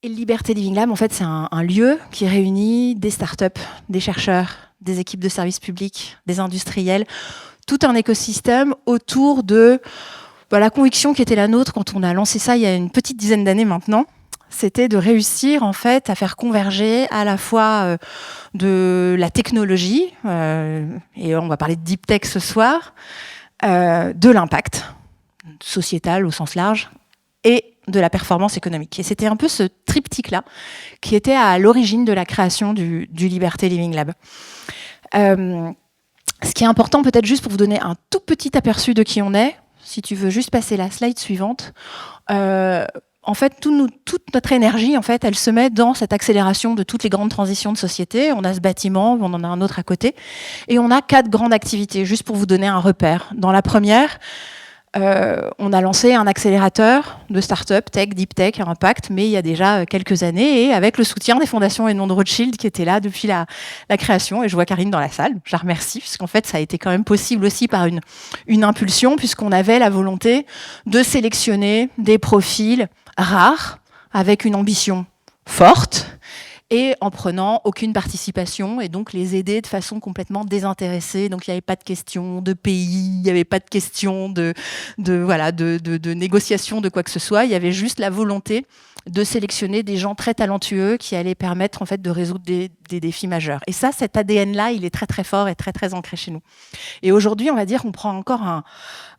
Et le Liberté Living Lab, en fait, c'est un lieu qui réunit des startups, des chercheurs, des équipes de services publics, des industriels, tout un écosystème autour de la conviction qui était la nôtre quand on a lancé ça il y a une petite dizaine d'années maintenant. C'était de réussir en fait à faire converger à la fois de la technologie, et on va parler de deep tech ce soir, de l'impact sociétal au sens large, et de la performance économique. Et c'était un peu ce triptyque-là qui était à l'origine de la création du Liberté Living Lab. Ce qui est important, peut-être juste pour vous donner un tout petit aperçu de qui on est, si tu veux juste passer la slide suivante, en fait, toute notre énergie, en fait, elle se met dans cette accélération de toutes les grandes transitions de société. On a ce bâtiment, on en a un autre à côté, et on a 4 grandes activités, juste pour vous donner un repère. Dans la première, on a lancé un accélérateur de start-up, tech, deep tech, impact, mais il y a déjà quelques années, et avec le soutien des fondations Edmond de Rothschild qui étaient là depuis la création. Et je vois Karine dans la salle, je la remercie, puisqu'en fait, ça a été quand même possible aussi par une impulsion, puisqu'on avait la volonté de sélectionner des profils rares, avec une ambition forte, et en prenant aucune participation, et donc les aider de façon complètement désintéressée. Donc il n'y avait pas de question de pays, il n'y avait pas de question de négociation de quoi que ce soit. Il y avait juste la volonté de sélectionner des gens très talentueux qui allaient permettre en fait de résoudre des défis majeurs. Et ça, cet ADN-là, il est très très fort et très très ancré chez nous. Et aujourd'hui, on va dire qu'on prend encore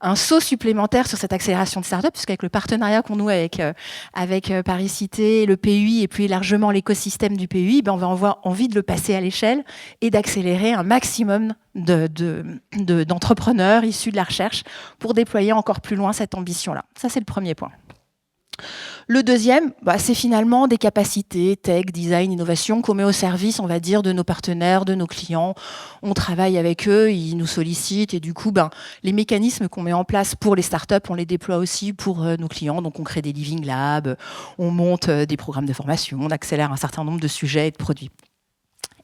un saut supplémentaire sur cette accélération de start-up, puisqu'avec le partenariat qu'on noue avec Paris Cité, le PUI et plus largement l'écosystème du PUI, on va avoir envie de le passer à l'échelle et d'accélérer un maximum d'entrepreneurs issus de la recherche pour déployer encore plus loin cette ambition-là. Ça, c'est le premier point. Le deuxième, c'est finalement des capacités tech, design, innovation qu'on met au service, on va dire, de nos partenaires, de nos clients. On travaille avec eux, ils nous sollicitent et du coup, les mécanismes qu'on met en place pour les startups, on les déploie aussi pour nos clients. Donc, on crée des living labs, on monte des programmes de formation, on accélère un certain nombre de sujets et de produits.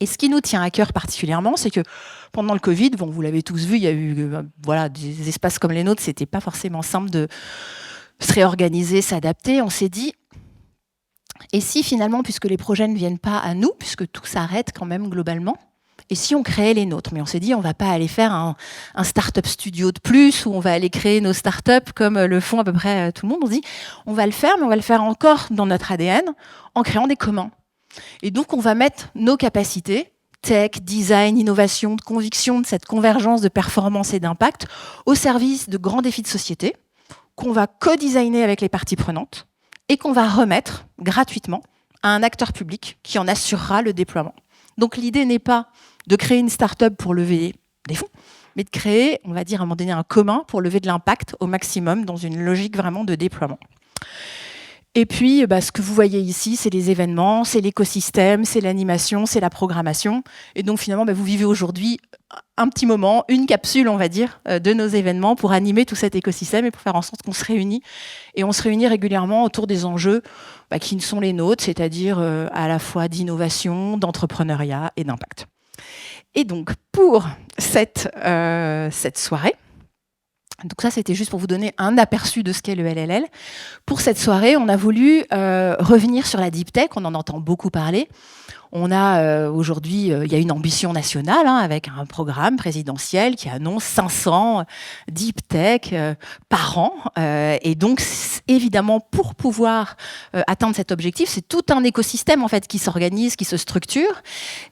Et ce qui nous tient à cœur particulièrement, c'est que pendant le Covid, vous l'avez tous vu, il y a eu des espaces comme les nôtres, c'était pas forcément simple de se réorganiser, s'adapter. On s'est dit, et si finalement, puisque les projets ne viennent pas à nous, puisque tout s'arrête quand même globalement, et si on créait les nôtres? Mais on s'est dit, on ne va pas aller faire un start-up studio de plus, où on va aller créer nos start-up comme le font à peu près tout le monde. On se dit, on va le faire, mais on va le faire encore dans notre ADN, en créant des communs. Et donc, on va mettre nos capacités, tech, design, innovation, de conviction, de cette convergence de performance et d'impact, au service de grands défis de société, qu'on va co-designer avec les parties prenantes et qu'on va remettre gratuitement à un acteur public qui en assurera le déploiement. Donc l'idée n'est pas de créer une start-up pour lever des fonds, mais de créer, on va dire à un moment donné, un commun pour lever de l'impact au maximum dans une logique vraiment de déploiement. Et puis, ce que vous voyez ici, c'est les événements, c'est l'écosystème, c'est l'animation, c'est la programmation. Et donc, finalement, vous vivez aujourd'hui un petit moment, une capsule, on va dire, de nos événements pour animer tout cet écosystème et pour faire en sorte qu'on se réunit. Et on se réunit régulièrement autour des enjeux qui sont les nôtres, c'est-à-dire à la fois d'innovation, d'entrepreneuriat et d'impact. Et donc, pour cette soirée, donc ça, c'était juste pour vous donner un aperçu de ce qu'est le LLL. Pour cette soirée, on a voulu revenir sur la deep tech. On en entend beaucoup parler. On a aujourd'hui, il y a une ambition nationale avec un programme présidentiel qui annonce 500 deep tech par an. Et donc, évidemment, pour pouvoir atteindre cet objectif, c'est tout un écosystème en fait qui s'organise, qui se structure.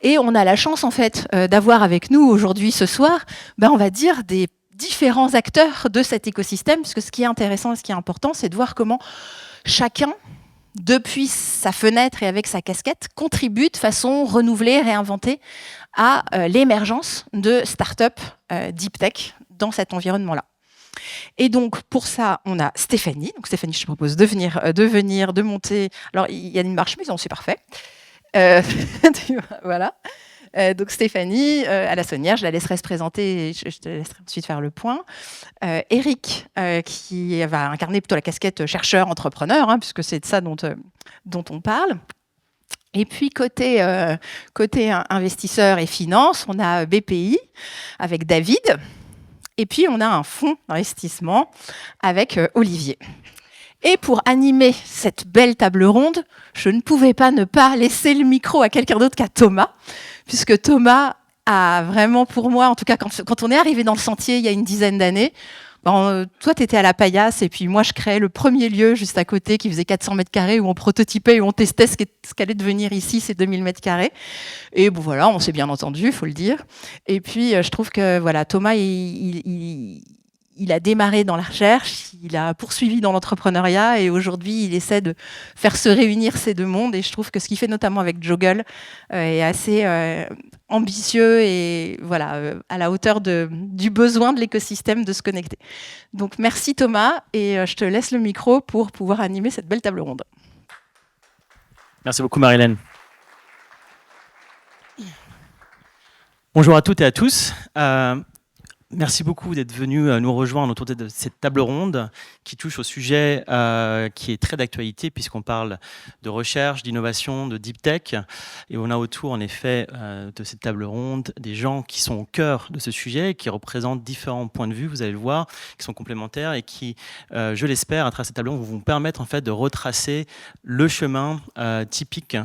Et on a la chance en fait d'avoir avec nous aujourd'hui ce soir, on va dire des différents acteurs de cet écosystème, puisque ce qui est intéressant et ce qui est important, c'est de voir comment chacun, depuis sa fenêtre et avec sa casquette, contribue de façon renouvelée, réinventée à l'émergence de start-up deep tech dans cet environnement-là. Et donc, pour ça, on a Stéphanie. Donc, Stéphanie, je te propose de monter. Alors, il y a une marche, mais c'est parfait. Voilà. Donc Stéphanie, à la Sonnière, je la laisserai se présenter et je te laisserai ensuite faire le point. Eric, qui va incarner plutôt la casquette chercheur-entrepreneur, puisque c'est de ça dont on parle. Et puis côté investisseur et finance, on a BPI avec David. Et puis on a un fonds d'investissement avec Olivier. Et pour animer cette belle table ronde, je ne pouvais pas ne pas laisser le micro à quelqu'un d'autre qu'à Thomas, puisque Thomas a vraiment, pour moi, en tout cas quand on est arrivé dans le sentier il y a une dizaine d'années, toi, tu étais à la Paillasse et puis moi, je créais le premier lieu juste à côté qui faisait 400 mètres carrés où on prototypait, où on testait ce qu'allait devenir ici, ces 2000 mètres carrés. Et bon, voilà, on s'est bien entendu, il faut le dire. Et puis, je trouve que voilà, Thomas, il a démarré dans la recherche, il a poursuivi dans l'entrepreneuriat et aujourd'hui, il essaie de faire se réunir ces deux mondes. Et je trouve que ce qu'il fait notamment avec Joggle est assez ambitieux et voilà, à la hauteur du besoin de l'écosystème de se connecter. Donc merci Thomas et je te laisse le micro pour pouvoir animer cette belle table ronde. Merci beaucoup Marie-Hélène. Bonjour à toutes et à tous. Merci beaucoup d'être venus nous rejoindre autour de cette table ronde qui touche au sujet qui est très d'actualité puisqu'on parle de recherche, d'innovation, de deep tech. Et on a autour, en effet, de cette table ronde, des gens qui sont au cœur de ce sujet, qui représentent différents points de vue, vous allez le voir, qui sont complémentaires et qui, je l'espère, à travers cette table ronde, vont vous permettre en fait, de retracer le chemin typique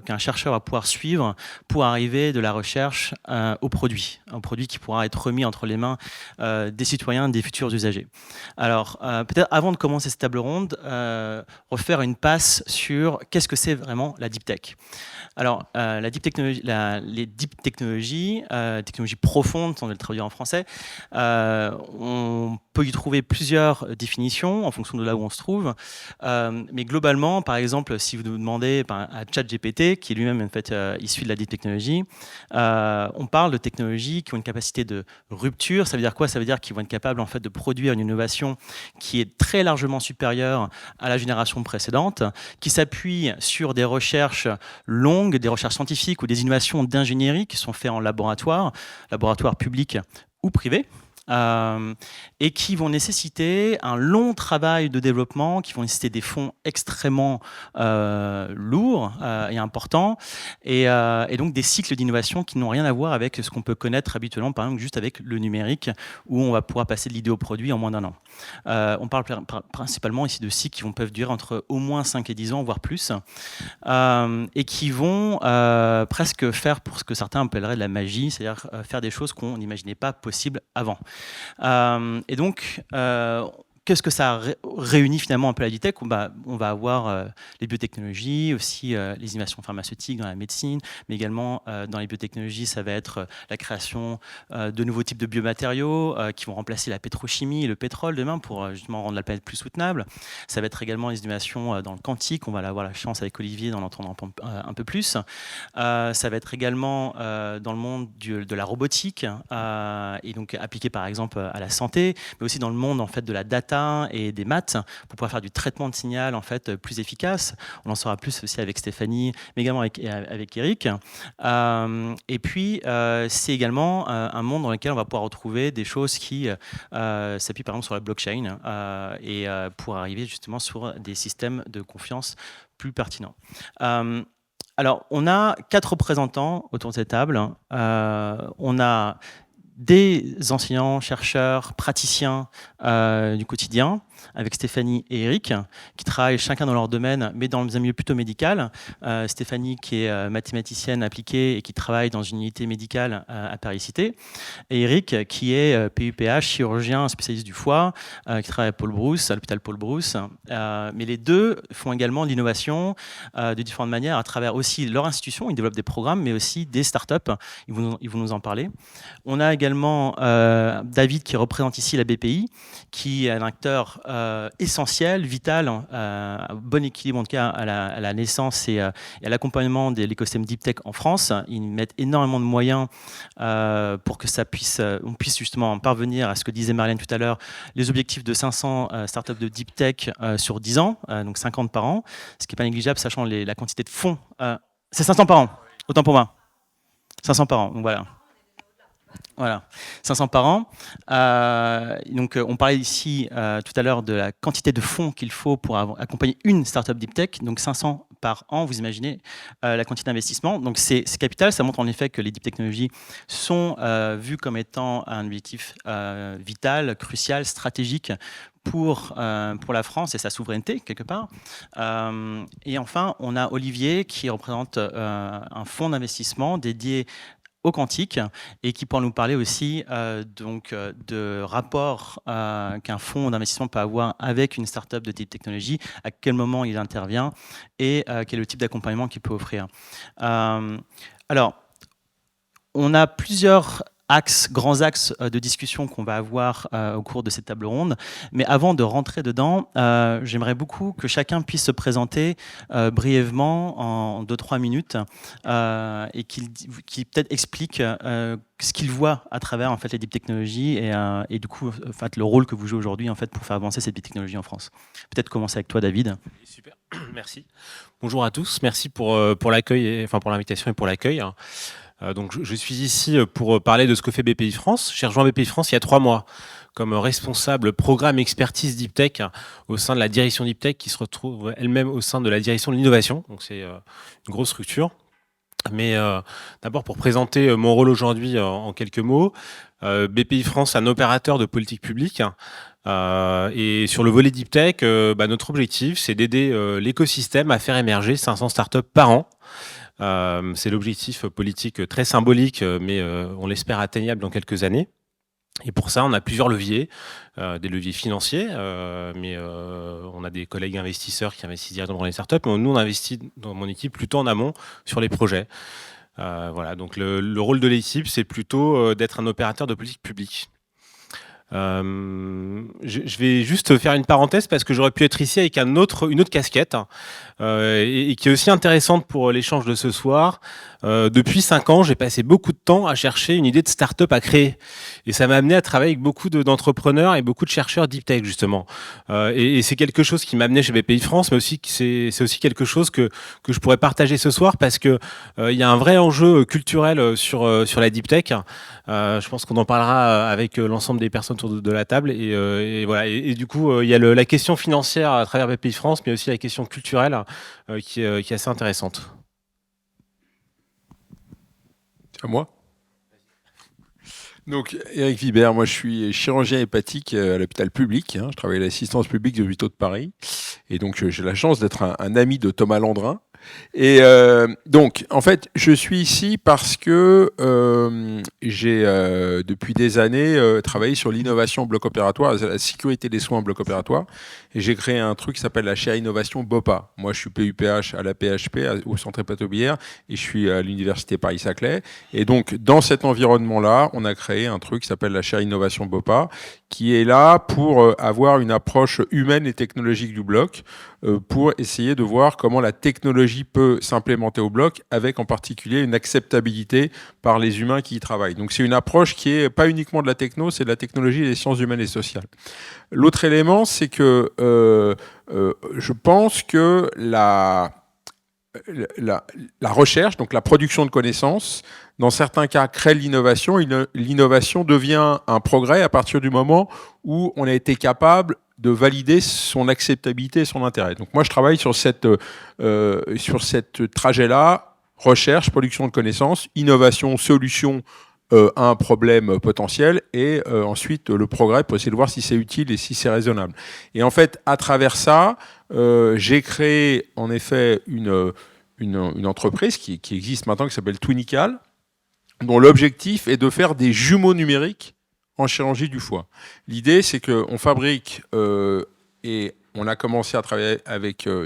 qu'un chercheur va pouvoir suivre pour arriver de la recherche au produit qui pourra être remis entre les mains des citoyens, des futurs usagers. Alors, peut-être avant de commencer cette table ronde, refaire une passe sur qu'est-ce que c'est vraiment la deep tech. Alors, les deep technologies, technologies profondes, on va le traduire en français, on peut y trouver plusieurs définitions en fonction de là où on se trouve. Mais globalement, par exemple, si vous nous demandez à ChatGPT, qui est lui-même en fait issu de la deep technology, on parle de technologies qui ont une capacité de rupture. Ça veut dire quoi? Ça veut dire qu'ils vont être capables en fait de produire une innovation qui est très largement supérieure à la génération précédente, qui s'appuie sur des recherches longues, des recherches scientifiques ou des innovations d'ingénierie qui sont faites en laboratoire public ou privé. Et qui vont nécessiter un long travail de développement, qui vont nécessiter des fonds extrêmement lourds et importants, et donc des cycles d'innovation qui n'ont rien à voir avec ce qu'on peut connaître habituellement, par exemple juste avec le numérique, où on va pouvoir passer de l'idée au produit en moins d'un an. On parle principalement ici de cycles qui peuvent durer entre au moins 5 et 10 ans, voire plus, et qui vont presque faire pour ce que certains appelleraient de la magie, c'est-à-dire faire des choses qu'on n'imaginait pas possibles avant. Et donc, qu'est-ce que ça réunit finalement un peu la deep tech? On va avoir les biotechnologies, aussi les innovations pharmaceutiques dans la médecine, mais également dans les biotechnologies, ça va être la création de nouveaux types de biomatériaux qui vont remplacer la pétrochimie et le pétrole demain pour justement rendre la planète plus soutenable. Ça va être également les innovations dans le quantique, on va avoir la chance avec Olivier d'en entendre un peu plus. Ça va être également dans le monde de la robotique et donc appliqué par exemple à la santé, mais aussi dans le monde en fait de la data et des maths pour pouvoir faire du traitement de signal en fait plus efficace. On en saura plus aussi avec Stéphanie, mais également avec Eric. Et puis c'est également un monde dans lequel on va pouvoir retrouver des choses qui s'appuient par exemple sur la blockchain et pour arriver justement sur des systèmes de confiance plus pertinents. Alors, on a 4 représentants autour de cette table. On a des enseignants, chercheurs, praticiens du quotidien, avec Stéphanie et Eric, qui travaillent chacun dans leur domaine, mais dans un milieu plutôt médical. Stéphanie, qui est mathématicienne appliquée et qui travaille dans une unité médicale à Paris-Cité. Et Eric, qui est PUPH, chirurgien spécialiste du foie, qui travaille à l'hôpital Paul Brousse. Mais les deux font également de l'innovation de différentes manières à travers aussi leur institution. Ils développent des programmes, mais aussi des startups. Ils vont nous en parler. On a également David, qui représente ici la BPI, qui est un acteur essentiel, vital, bon équilibre en tout cas à la naissance et à l'accompagnement de l'écosystème Deep Tech en France. Ils mettent énormément de moyens pour que on puisse justement parvenir à ce que disait Marlène tout à l'heure, les objectifs de 500 startups de Deep Tech sur 10 ans, donc 50 par an, ce qui n'est pas négligeable sachant la quantité de fonds. C'est 500 par an, autant pour moi. 500 par an, donc voilà. Voilà, 500 par an. Donc, on parlait ici tout à l'heure de la quantité de fonds qu'il faut pour accompagner une startup deep tech. Donc, 500 par an, vous imaginez la quantité d'investissement. Donc, c'est capital. Ça montre en effet que les deep technologies sont vues comme étant un objectif vital, crucial, stratégique pour la France et sa souveraineté, quelque part. Et enfin, on a Olivier qui représente un fonds d'investissement dédié au quantique et qui pourra nous parler aussi de rapport qu'un fonds d'investissement peut avoir avec une startup de type technologie, à quel moment il intervient et quel est le type d'accompagnement qu'il peut offrir. Alors, on a plusieurs grands axes de discussion qu'on va avoir au cours de cette table ronde. Mais avant de rentrer dedans, j'aimerais beaucoup que chacun puisse se présenter brièvement en 2-3 minutes et qu'il peut-être explique ce qu'il voit à travers en fait, les deep technologies et du coup en fait, le rôle que vous jouez aujourd'hui en fait, pour faire avancer cette deep technologie en France. Peut-être commencer avec toi, David. Super, merci. Bonjour à tous, merci pour l'accueil, enfin pour l'invitation et pour l'accueil. Donc, je suis ici pour parler de ce que fait BPI France. J'ai rejoint BPI France il y a 3 mois comme responsable programme expertise Deep Tech au sein de la direction Deep Tech qui se retrouve elle-même au sein de la direction de l'innovation. Donc, c'est une grosse structure. Mais d'abord, pour présenter mon rôle aujourd'hui en quelques mots, BPI France est un opérateur de politique publique. Et sur le volet Deep Tech, notre objectif, c'est d'aider l'écosystème à faire émerger 500 startups par an. C'est l'objectif politique très symbolique, mais on l'espère atteignable dans quelques années. Et pour ça, on a plusieurs leviers, des leviers financiers, mais on a des collègues investisseurs qui investissent directement dans les startups. Mais nous, on investit dans mon équipe plutôt en amont sur les projets. Voilà, donc le rôle de l'équipe, c'est plutôt d'être un opérateur de politique publique. Je vais juste faire une parenthèse parce que j'aurais pu être ici avec une autre casquette et qui est aussi intéressante pour l'échange de ce soir. Depuis 5 ans, j'ai passé beaucoup de temps à chercher une idée de start-up à créer. Et ça m'a amené à travailler avec beaucoup d'entrepreneurs et beaucoup de chercheurs deep tech, justement. Et c'est quelque chose qui m'a amené chez BPI France, mais aussi c'est aussi quelque chose que je pourrais partager ce soir parce que il y a un vrai enjeu culturel sur la deep tech. Je pense qu'on en parlera avec l'ensemble des personnes autour de la table. Et voilà. Et du coup, il y a la question financière à travers BPI France, mais aussi la question culturelle qui est assez intéressante. À moi. Donc, Éric Vibert, moi je suis chirurgien hépatique à l'hôpital public. Je travaille à l'assistance publique des hôpitaux de Paris. Et donc, j'ai la chance d'être un ami de Thomas Landrin. Et donc, en fait, je suis ici parce que j'ai, depuis des années, travaillé sur l'innovation en bloc opératoire, la sécurité des soins en bloc opératoire. Et j'ai créé un truc qui s'appelle la chaire innovation BOPA. Moi, je suis PUPH à la PHP, au Centre Hépatobiliaire, et je suis à l'Université Paris-Saclay. Et donc, dans cet environnement-là, on a créé un truc qui s'appelle la chaire innovation BOPA, qui est là pour avoir une approche humaine et technologique du bloc, pour essayer de voir comment la technologie peut s'implémenter au bloc, avec en particulier une acceptabilité par les humains qui y travaillent. Donc c'est une approche qui est pas uniquement de la techno, c'est de la technologie et des sciences humaines et sociales. L'autre élément, c'est que je pense que la recherche, donc la production de connaissances, dans certains cas crée l'innovation. L'innovation devient un progrès à partir du moment où on a été capable de valider son acceptabilité et son intérêt. Donc moi, je travaille sur cette trajet-là, recherche, production de connaissances, innovation, solution à un problème potentiel, et ensuite le progrès pour essayer de voir si c'est utile et si c'est raisonnable. Et en fait, à travers ça, j'ai créé en effet une entreprise qui existe maintenant, qui s'appelle Twinical, dont l'objectif est de faire des jumeaux numériques en chirurgie du foie. L'idée, c'est qu'on fabrique, et on a commencé à travailler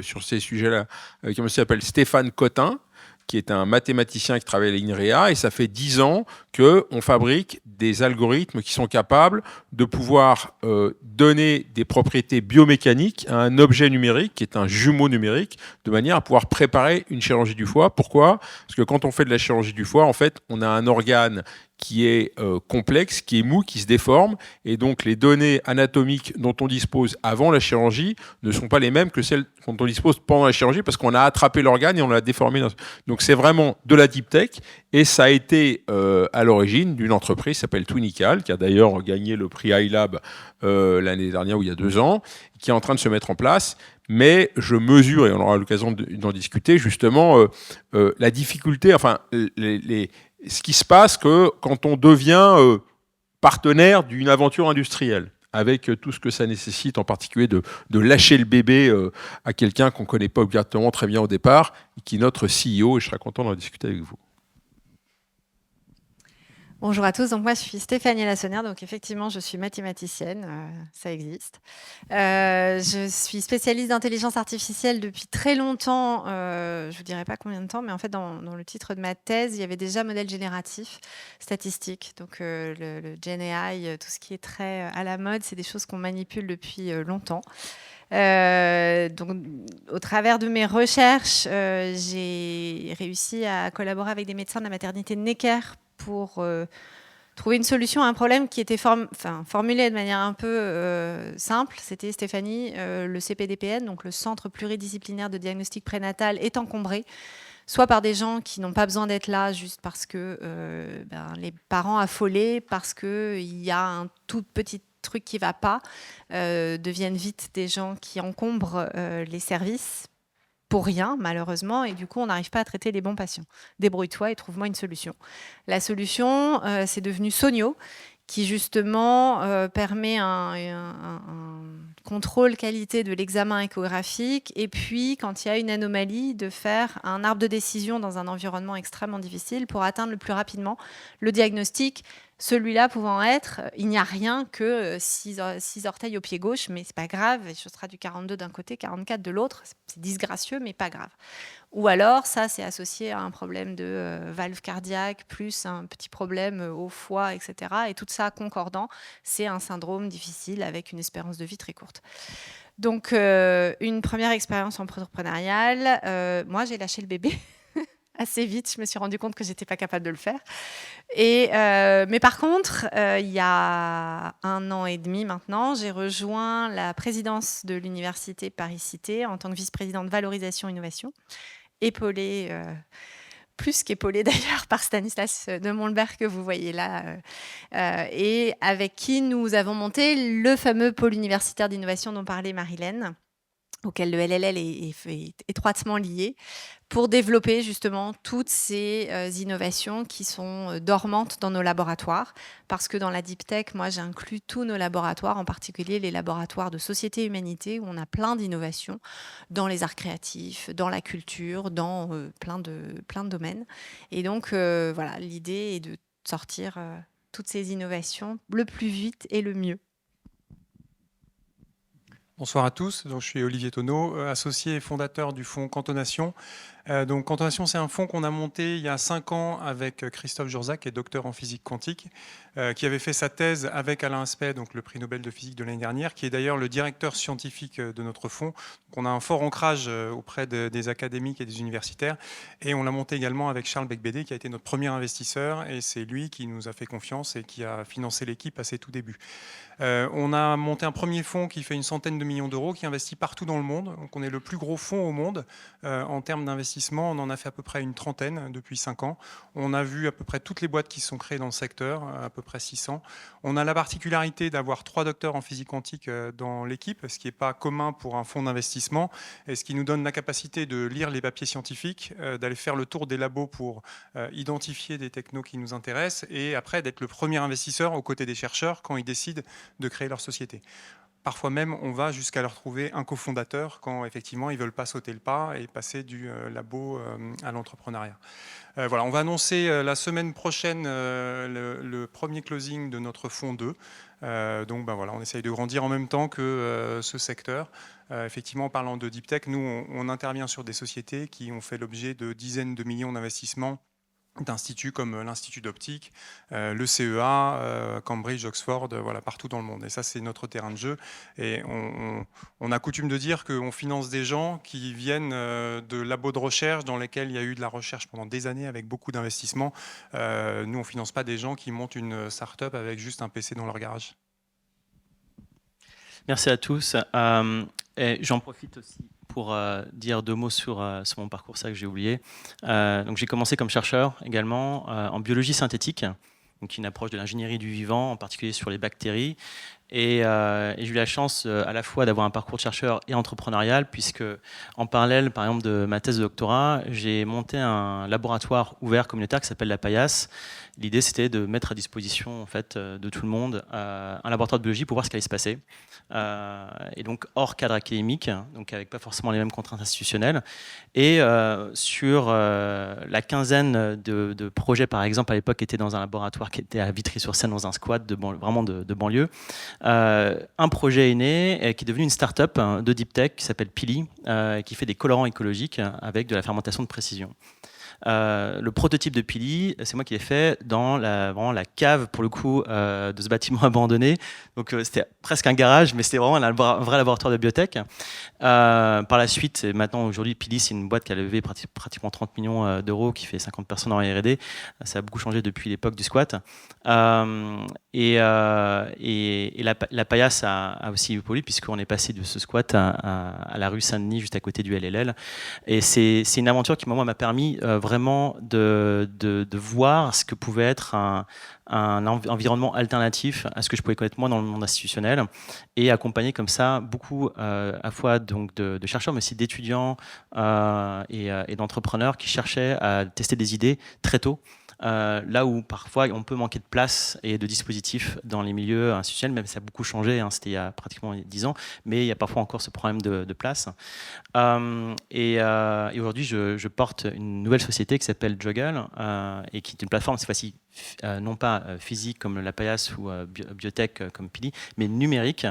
sur ces sujets-là, avec un monsieur qui s'appelle Stéphane Cotin, qui est un mathématicien qui travaille à l'INREA, et ça fait 10 ans qu'on fabrique des algorithmes qui sont capables de pouvoir donner des propriétés biomécaniques à un objet numérique, qui est un jumeau numérique, de manière à pouvoir préparer une chirurgie du foie. Pourquoi ? Parce que quand on fait de la chirurgie du foie, en fait, on a un organe qui est complexe, qui est mou, qui se déforme, et donc les données anatomiques dont on dispose avant la chirurgie ne sont pas les mêmes que celles dont on dispose pendant la chirurgie, parce qu'on a attrapé l'organe et on l'a déformé. Donc c'est vraiment de la deep tech, et ça a été à l'origine d'une entreprise qui s'appelle Twinical, qui a d'ailleurs gagné le prix iLab l'année dernière ou il y a 2 ans, qui est en train de se mettre en place. Mais je mesure, et on aura l'occasion d'en discuter, justement, la difficulté, enfin, ce qui se passe quand on devient partenaire d'une aventure industrielle, avec tout ce que ça nécessite, en particulier de lâcher le bébé à quelqu'un qu'on ne connaît pas obligatoirement très bien au départ, et qui est notre CEO, et je serai content d'en discuter avec vous. Bonjour à tous, donc moi je suis Stéphanie Lassonnière, donc effectivement je suis mathématicienne, ça existe. Je suis spécialiste d'intelligence artificielle depuis très longtemps, je ne vous dirai pas combien de temps, mais en fait dans le titre de ma thèse, il y avait déjà modèle génératif statistique, donc le Gen AI, tout ce qui est très à la mode, c'est des choses qu'on manipule depuis longtemps. Donc, au travers de mes recherches, j'ai réussi à collaborer avec des médecins de la maternité de Necker pour trouver une solution à un problème qui était formulé de manière un peu simple. C'était, Stéphanie, le CPDPN, donc le Centre pluridisciplinaire de diagnostic prénatal, est encombré, soit par des gens qui n'ont pas besoin d'être là juste parce que les parents affolés, parce qu'il y a un tout petit truc qui ne va pas, deviennent vite des gens qui encombrent les services pour rien, malheureusement, et du coup, on n'arrive pas à traiter les bons patients. Débrouille-toi et trouve-moi une solution. La solution, c'est devenu Sonio, qui justement permet un contrôle qualité de l'examen échographique, et puis, quand il y a une anomalie, de faire un arbre de décision dans un environnement extrêmement difficile pour atteindre le plus rapidement le diagnostic. Celui-là pouvant être, il n'y a rien que 6 orteils au pied gauche, mais c'est pas grave, ce sera du 42 d'un côté, 44 de l'autre, c'est disgracieux, mais pas grave. Ou alors, ça, c'est associé à un problème de valve cardiaque, plus un petit problème au foie, etc. Et tout ça concordant, c'est un syndrome difficile avec une espérance de vie très courte. Donc, une première expérience entrepreneuriale, moi, j'ai lâché le bébé. Assez vite, je me suis rendu compte que j'étais pas capable de le faire. Mais par contre, il y a 1 an et demi maintenant, j'ai rejoint la présidence de l'université Paris-Cité en tant que vice-présidente valorisation innovation, épaulée, plus qu'épaulée d'ailleurs par Stanislas de Montleberg que vous voyez là, et avec qui nous avons monté le fameux pôle universitaire d'innovation dont parlait Marilène, auquel le LLL est étroitement lié, pour développer justement toutes ces innovations qui sont dormantes dans nos laboratoires. Parce que dans la Deep Tech, moi j'inclus tous nos laboratoires, en particulier les laboratoires de Société Humanité, où on a plein d'innovations dans les arts créatifs, dans la culture, dans plein de domaines. Et donc voilà, l'idée est de sortir toutes ces innovations le plus vite et le mieux. Bonsoir à tous, donc, je suis Olivier Tonneau, associé et fondateur du fonds Cantonation. Donc Cantonation, c'est un fonds qu'on a monté il y a 5 ans avec Christophe Jurzac, qui est docteur en physique quantique, qui avait fait sa thèse avec Alain Aspect, donc le prix Nobel de physique de l'année dernière, qui est d'ailleurs le directeur scientifique de notre fonds. Donc on a un fort ancrage auprès des académiques et des universitaires. Et on l'a monté également avec Charles Becbédé, qui a été notre premier investisseur. Et c'est lui qui nous a fait confiance et qui a financé l'équipe à ses tout débuts. On a monté un premier fonds qui fait une centaine de millions d'euros, qui investit partout dans le monde. Donc on est le plus gros fonds au monde en termes d'investissement. On en a fait à peu près une trentaine depuis 5 ans. On a vu à peu près toutes les boîtes qui sont créées dans le secteur, à peu près 600. On a la particularité d'avoir 3 docteurs en physique quantique dans l'équipe, ce qui n'est pas commun pour un fonds d'investissement, et ce qui nous donne la capacité de lire les papiers scientifiques, d'aller faire le tour des labos pour identifier des technos qui nous intéressent, et après d'être le premier investisseur aux côtés des chercheurs quand ils décident de créer leur société. Parfois même, on va jusqu'à leur trouver un cofondateur quand effectivement ils ne veulent pas sauter le pas et passer du labo à l'entrepreneuriat. Voilà, on va annoncer la semaine prochaine le premier closing de notre fonds 2. Donc voilà, on essaye de grandir en même temps que ce secteur. Effectivement, en parlant de Deep Tech, nous, on intervient sur des sociétés qui ont fait l'objet de dizaines de millions d'investissements d'instituts comme l'Institut d'optique, le CEA, Cambridge, Oxford, voilà, partout dans le monde. Et ça, c'est notre terrain de jeu. Et on a coutume de dire qu'on finance des gens qui viennent de labos de recherche dans lesquels il y a eu de la recherche pendant des années avec beaucoup d'investissements. Nous, on ne finance pas des gens qui montent une start-up avec juste un PC dans leur garage. Merci à tous. Et j'en profite aussi pour dire 2 mots sur mon parcours, ça que j'ai oublié. Donc j'ai commencé comme chercheur également en biologie synthétique, donc une approche de l'ingénierie du vivant, en particulier sur les bactéries. Et j'ai eu la chance à la fois d'avoir un parcours de chercheur et entrepreneurial, puisque en parallèle, par exemple, de ma thèse de doctorat, j'ai monté un laboratoire ouvert communautaire qui s'appelle la Paillasse. L'idée, c'était de mettre à disposition en fait, de tout le monde un laboratoire de biologie pour voir ce qui allait se passer. Et donc hors cadre académique, donc avec pas forcément les mêmes contraintes institutionnelles. Et sur la quinzaine de projets, par exemple, à l'époque, étaient dans un laboratoire qui était à Vitry-sur-Seine, dans un squat vraiment de banlieue. Un projet est né, qui est devenu une start-up de deep tech qui s'appelle Pili, qui fait des colorants écologiques avec de la fermentation de précision. Le prototype de Pili, c'est moi qui l'ai fait dans vraiment la cave, pour le coup, de ce bâtiment abandonné. Donc c'était presque un garage, mais c'était vraiment un vrai laboratoire de biotech. Par la suite, maintenant, aujourd'hui, Pili, c'est une boîte qui a levé pratiquement 30 millions d'euros, qui fait 50 personnes en R&D. Ça a beaucoup changé depuis l'époque du squat. Et la Paillasse a aussi évolué, puisqu'on est passé de ce squat à la rue Saint-Denis, juste à côté du LLL. Et c'est une aventure qui, moi, m'a permis vraiment de voir ce que pouvait être un environnement alternatif à ce que je pouvais connaître moi dans le monde institutionnel, et accompagner comme ça beaucoup à la fois donc de chercheurs, mais aussi d'étudiants et d'entrepreneurs qui cherchaient à tester des idées très tôt. Là où parfois on peut manquer de place et de dispositifs dans les milieux institutionnels, même si ça a beaucoup changé, hein, c'était il y a pratiquement 10 ans, mais il y a parfois encore ce problème de place. Et aujourd'hui, je porte une nouvelle société qui s'appelle Juggle, et qui est une plateforme cette fois-ci non pas physique comme la Paillasse ou biotech comme Pili, mais numérique,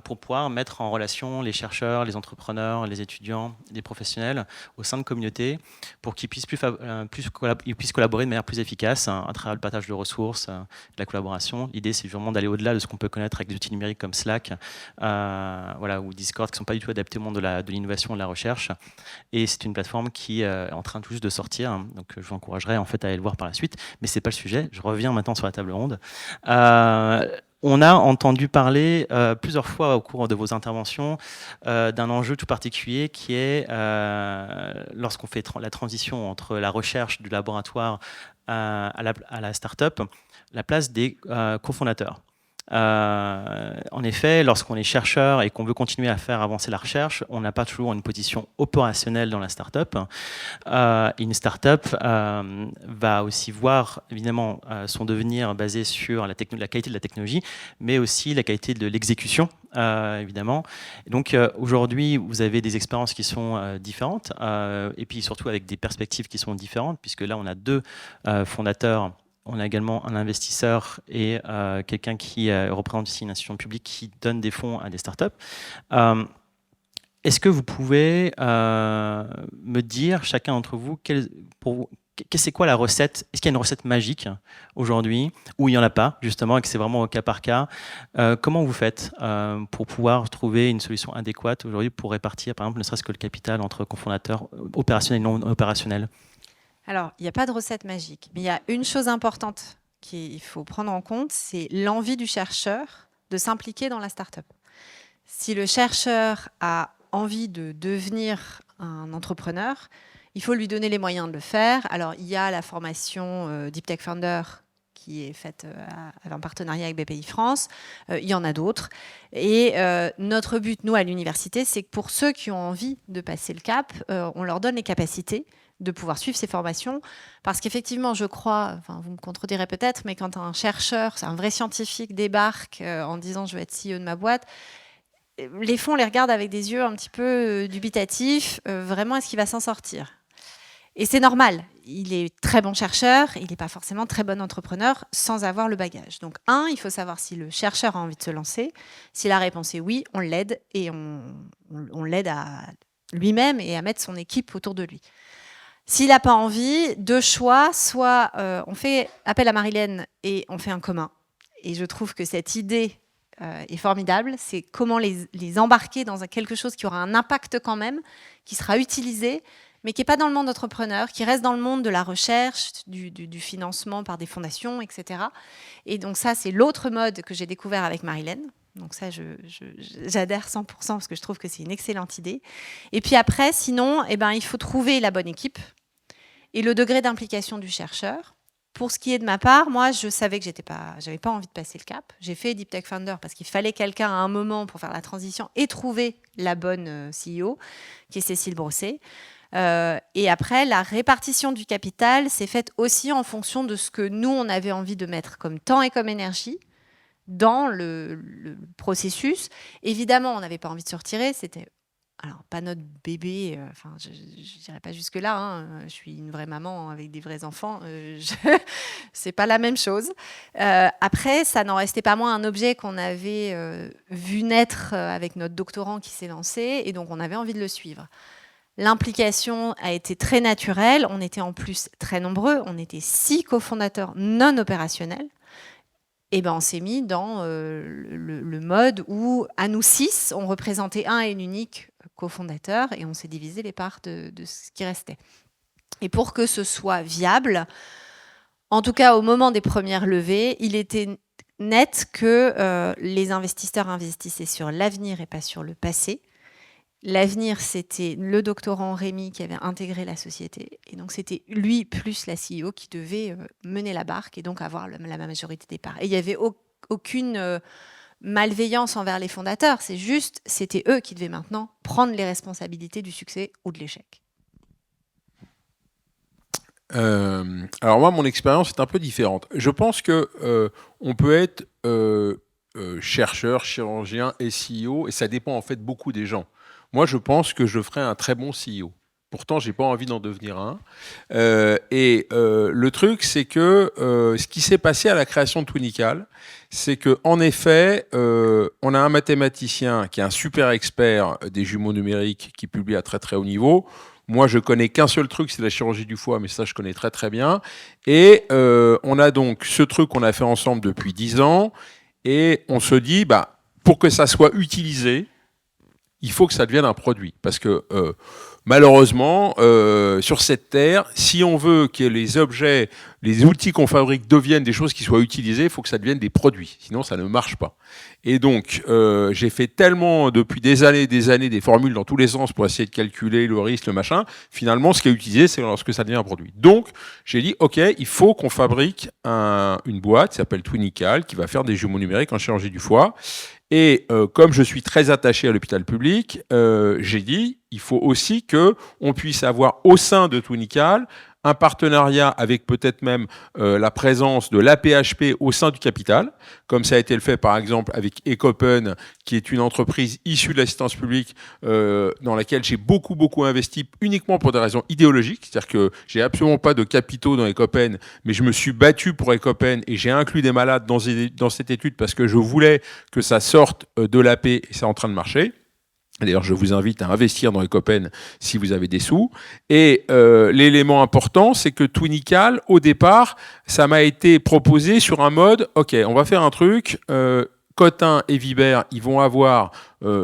pour pouvoir mettre en relation les chercheurs, les entrepreneurs, les étudiants, les professionnels au sein de communautés pour qu'ils puissent collaborer de manière plus efficace, hein, à travers le partage de ressources, de la collaboration. L'idée, c'est vraiment d'aller au-delà de ce qu'on peut connaître avec des outils numériques comme Slack, voilà, ou Discord, qui ne sont pas du tout adaptés au monde de l'innovation et de la recherche. Et c'est une plateforme qui est en train tout juste de sortir, hein, donc je vous encouragerai en fait à aller le voir par la suite. Mais c'est pas le sujet. Je reviens maintenant sur la table ronde. On a entendu parler plusieurs fois au cours de vos interventions d'un enjeu tout particulier qui est lorsqu'on fait la transition entre la recherche du laboratoire à la start-up, la place des cofondateurs. En effet, lorsqu'on est chercheur et qu'on veut continuer à faire avancer la recherche, on n'a pas toujours une position opérationnelle dans la start-up. Une start-up va aussi voir évidemment son devenir basé sur la qualité de la technologie, mais aussi la qualité de l'exécution, évidemment. Et donc aujourd'hui, vous avez des expériences qui sont différentes, et puis surtout avec des perspectives qui sont différentes, puisque là, on a 2 fondateurs. On a également un investisseur et quelqu'un qui représente ici une institution publique qui donne des fonds à des startups. Est-ce que vous pouvez me dire, chacun d'entre vous, c'est quoi la recette? Est-ce qu'il y a une recette magique aujourd'hui, ou il n'y en a pas, justement, et que c'est vraiment au cas par cas? Comment vous faites pour pouvoir trouver une solution adéquate aujourd'hui pour répartir, par exemple, ne serait-ce que le capital entre cofondateurs opérationnels et non opérationnels? Alors, il n'y a pas de recette magique, mais il y a une chose importante qu'il faut prendre en compte, c'est l'envie du chercheur de s'impliquer dans la start-up. Si le chercheur a envie de devenir un entrepreneur, il faut lui donner les moyens de le faire. Alors, il y a la formation Deep Tech Founder qui est faite en partenariat avec BPI France. Il y en a d'autres. Et notre but, nous, à l'université, c'est que pour ceux qui ont envie de passer le cap, on leur donne les capacités de pouvoir suivre ces formations. Parce qu'effectivement, je crois, enfin, vous me contredirez peut-être, mais quand un chercheur, c'est un vrai scientifique, débarque en disant « je vais être CEO de ma boîte », les fonds les regardent avec des yeux un petit peu dubitatifs. Vraiment, est-ce qu'il va s'en sortir ? Et c'est normal. Il est très bon chercheur, il n'est pas forcément très bon entrepreneur sans avoir le bagage. Donc, il faut savoir si le chercheur a envie de se lancer. Si la réponse est oui, on l'aide et on l'aide à lui-même et à mettre son équipe autour de lui. S'il n'a pas envie, deux choix, soit on fait appel à Marilène et on fait un commun. Et je trouve que cette idée est formidable, c'est comment les embarquer dans quelque chose qui aura un impact quand même, qui sera utilisé, mais qui n'est pas dans le monde entrepreneur, qui reste dans le monde de la recherche, du financement par des fondations, etc. Et donc ça, c'est l'autre mode que j'ai découvert avec Marilène. Donc ça, j'adhère 100% parce que je trouve que c'est une excellente idée. Et puis après, sinon, il faut trouver la bonne équipe et le degré d'implication du chercheur. Pour ce qui est de ma part, moi, je savais que j'avais pas envie de passer le cap. J'ai fait Deep Tech Founder parce qu'il fallait quelqu'un à un moment pour faire la transition et trouver la bonne CEO, qui est Cécile Brosset. Et après, la répartition du capital s'est faite aussi en fonction de ce que nous, on avait envie de mettre comme temps et comme énergie dans le processus. Évidemment, on n'avait pas envie de se retirer. C'était pas notre bébé. Je n'irai pas jusque-là. Hein. Je suis une vraie maman avec des vrais enfants. C'est pas la même chose. Après, ça n'en restait pas moins un objet qu'on avait vu naître avec notre doctorant qui s'est lancé. Et donc, on avait envie de le suivre. L'implication a été très naturelle. On était en plus très nombreux. On était 6 cofondateurs non opérationnels. Et on s'est mis dans le mode où, à nous 6, on représentait un et unique cofondateur et on s'est divisé les parts de ce qui restait. Et pour que ce soit viable, en tout cas au moment des premières levées, il était net que les investisseurs investissaient sur l'avenir et pas sur le passé. L'avenir, c'était le doctorant Rémi qui avait intégré la société. Et donc, c'était lui plus la CEO qui devait mener la barque et donc avoir la majorité des parts. Et il n'y avait aucune malveillance envers les fondateurs. C'était eux qui devaient maintenant prendre les responsabilités du succès ou de l'échec. Alors moi, mon expérience est un peu différente. Je pense qu'on peut être chercheur, chirurgien et CEO, et ça dépend en fait beaucoup des gens. Moi, je pense que je ferais un très bon CEO. Pourtant, je n'ai pas envie d'en devenir un. Le truc, c'est que ce qui s'est passé à la création de Twinical, c'est qu'en effet, on a un mathématicien qui est un super expert des jumeaux numériques qui publie à très très haut niveau. Moi, je connais qu'un seul truc, c'est la chirurgie du foie, mais ça, je connais très très bien. Et on a donc ce truc qu'on a fait ensemble depuis 10 ans, et on se dit, pour que ça soit utilisé, il faut que ça devienne un produit. Parce que malheureusement, sur cette terre, si on veut que les objets, les outils qu'on fabrique deviennent des choses qui soient utilisées, il faut que ça devienne des produits. Sinon, ça ne marche pas. Et donc, j'ai fait tellement, depuis des années, des formules dans tous les sens pour essayer de calculer le risque, le machin. Finalement, ce qui est utilisé, c'est lorsque ça devient un produit. Donc, j'ai dit, OK, il faut qu'on fabrique une boîte qui s'appelle Twinical, qui va faire des jumeaux numériques en chirurgie du foie. Et comme je suis très attaché à l'hôpital public, j'ai dit, il faut aussi qu'on puisse avoir au sein de Twinical un partenariat avec peut-être même la présence de l'AP-HP au sein du capital, comme ça a été le fait par exemple avec Ecopen, qui est une entreprise issue de l'assistance publique dans laquelle j'ai beaucoup investi uniquement pour des raisons idéologiques, c'est-à-dire que j'ai absolument pas de capitaux dans Ecopen, mais je me suis battu pour Ecopen et j'ai inclus des malades dans cette étude parce que je voulais que ça sorte de l'AP et c'est en train de marcher. D'ailleurs, je vous invite à investir dans Ecopen si vous avez des sous. Et l'élément important, c'est que Twinical, au départ, ça m'a été proposé sur un mode, OK, on va faire un truc, Cotin et Vibert, ils vont avoir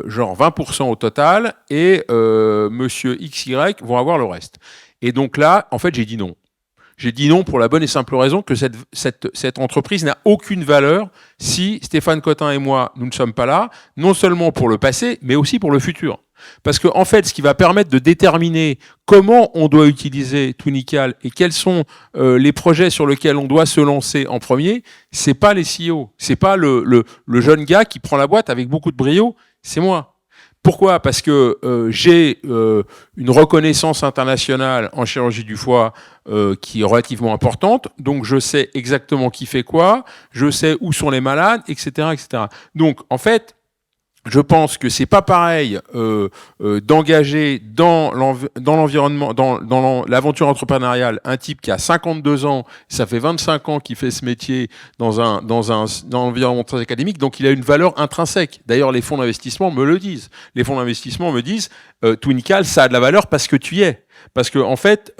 genre 20% au total, et monsieur XY vont avoir le reste. Et donc là, en fait, j'ai dit non. J'ai dit non pour la bonne et simple raison que cette entreprise n'a aucune valeur si Stéphane Cotin et moi, nous ne sommes pas là, non seulement pour le passé, mais aussi pour le futur. Parce que en fait, ce qui va permettre de déterminer comment on doit utiliser Twinical et quels sont les projets sur lesquels on doit se lancer en premier, c'est pas les CEO, c'est pas le jeune gars qui prend la boîte avec beaucoup de brio, c'est moi. Pourquoi ? Parce que j'ai une reconnaissance internationale en chirurgie du foie qui est relativement importante, donc je sais exactement qui fait quoi, je sais où sont les malades, etc. etc. Donc en fait, je pense que c'est pas pareil d'engager dans l'environnement, dans l'aventure entrepreneuriale, un type qui a 52 ans, ça fait 25 ans qu'il fait ce métier dans l'environnement très académique, donc il a une valeur intrinsèque. D'ailleurs, les fonds d'investissement me le disent. Les fonds d'investissement me disent, Twinical, ça a de la valeur parce que tu y es. Parce que en fait,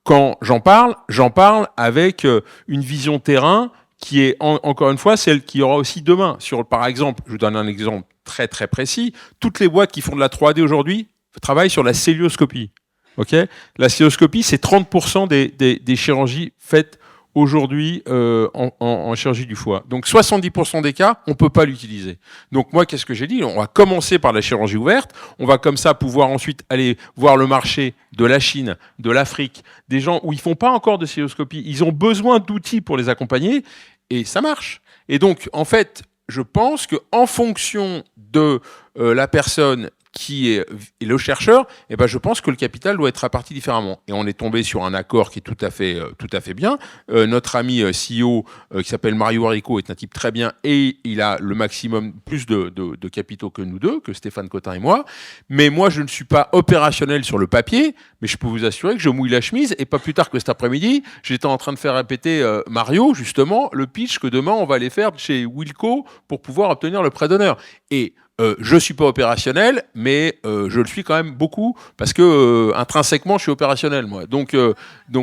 quand j'en parle avec une vision terrain qui est encore une fois celle qu'il y aura aussi demain. Par exemple, je vous donne un exemple très très précis. Toutes les boîtes qui font de la 3D aujourd'hui travaillent sur la célioscopie. Okay, la célioscopie, c'est 30% des chirurgies faites aujourd'hui en chirurgie du foie. Donc 70% des cas, on ne peut pas l'utiliser. Donc moi, qu'est-ce que j'ai dit? On va commencer par la chirurgie ouverte. On va comme ça pouvoir ensuite aller voir le marché de la Chine, de l'Afrique, des gens où ils ne font pas encore de célioscopie. Ils ont besoin d'outils pour les accompagner et ça marche. Et donc, en fait, je pense qu'en fonction de la personne qui est le chercheur, eh ben je pense que le capital doit être réparti différemment. Et on est tombé sur un accord qui est tout à fait bien. Notre ami CEO qui s'appelle Mario Arrico est un type très bien et il a le maximum plus de capitaux que nous deux, que Stéphane Cotin et moi. Mais moi, je ne suis pas opérationnel sur le papier, mais je peux vous assurer que je mouille la chemise et pas plus tard que cet après-midi, j'étais en train de faire répéter Mario, justement, le pitch que demain on va aller faire chez Wilco pour pouvoir obtenir le prêt d'honneur. Et je suis pas opérationnel, mais je le suis quand même beaucoup parce que intrinsèquement je suis opérationnel moi. Donc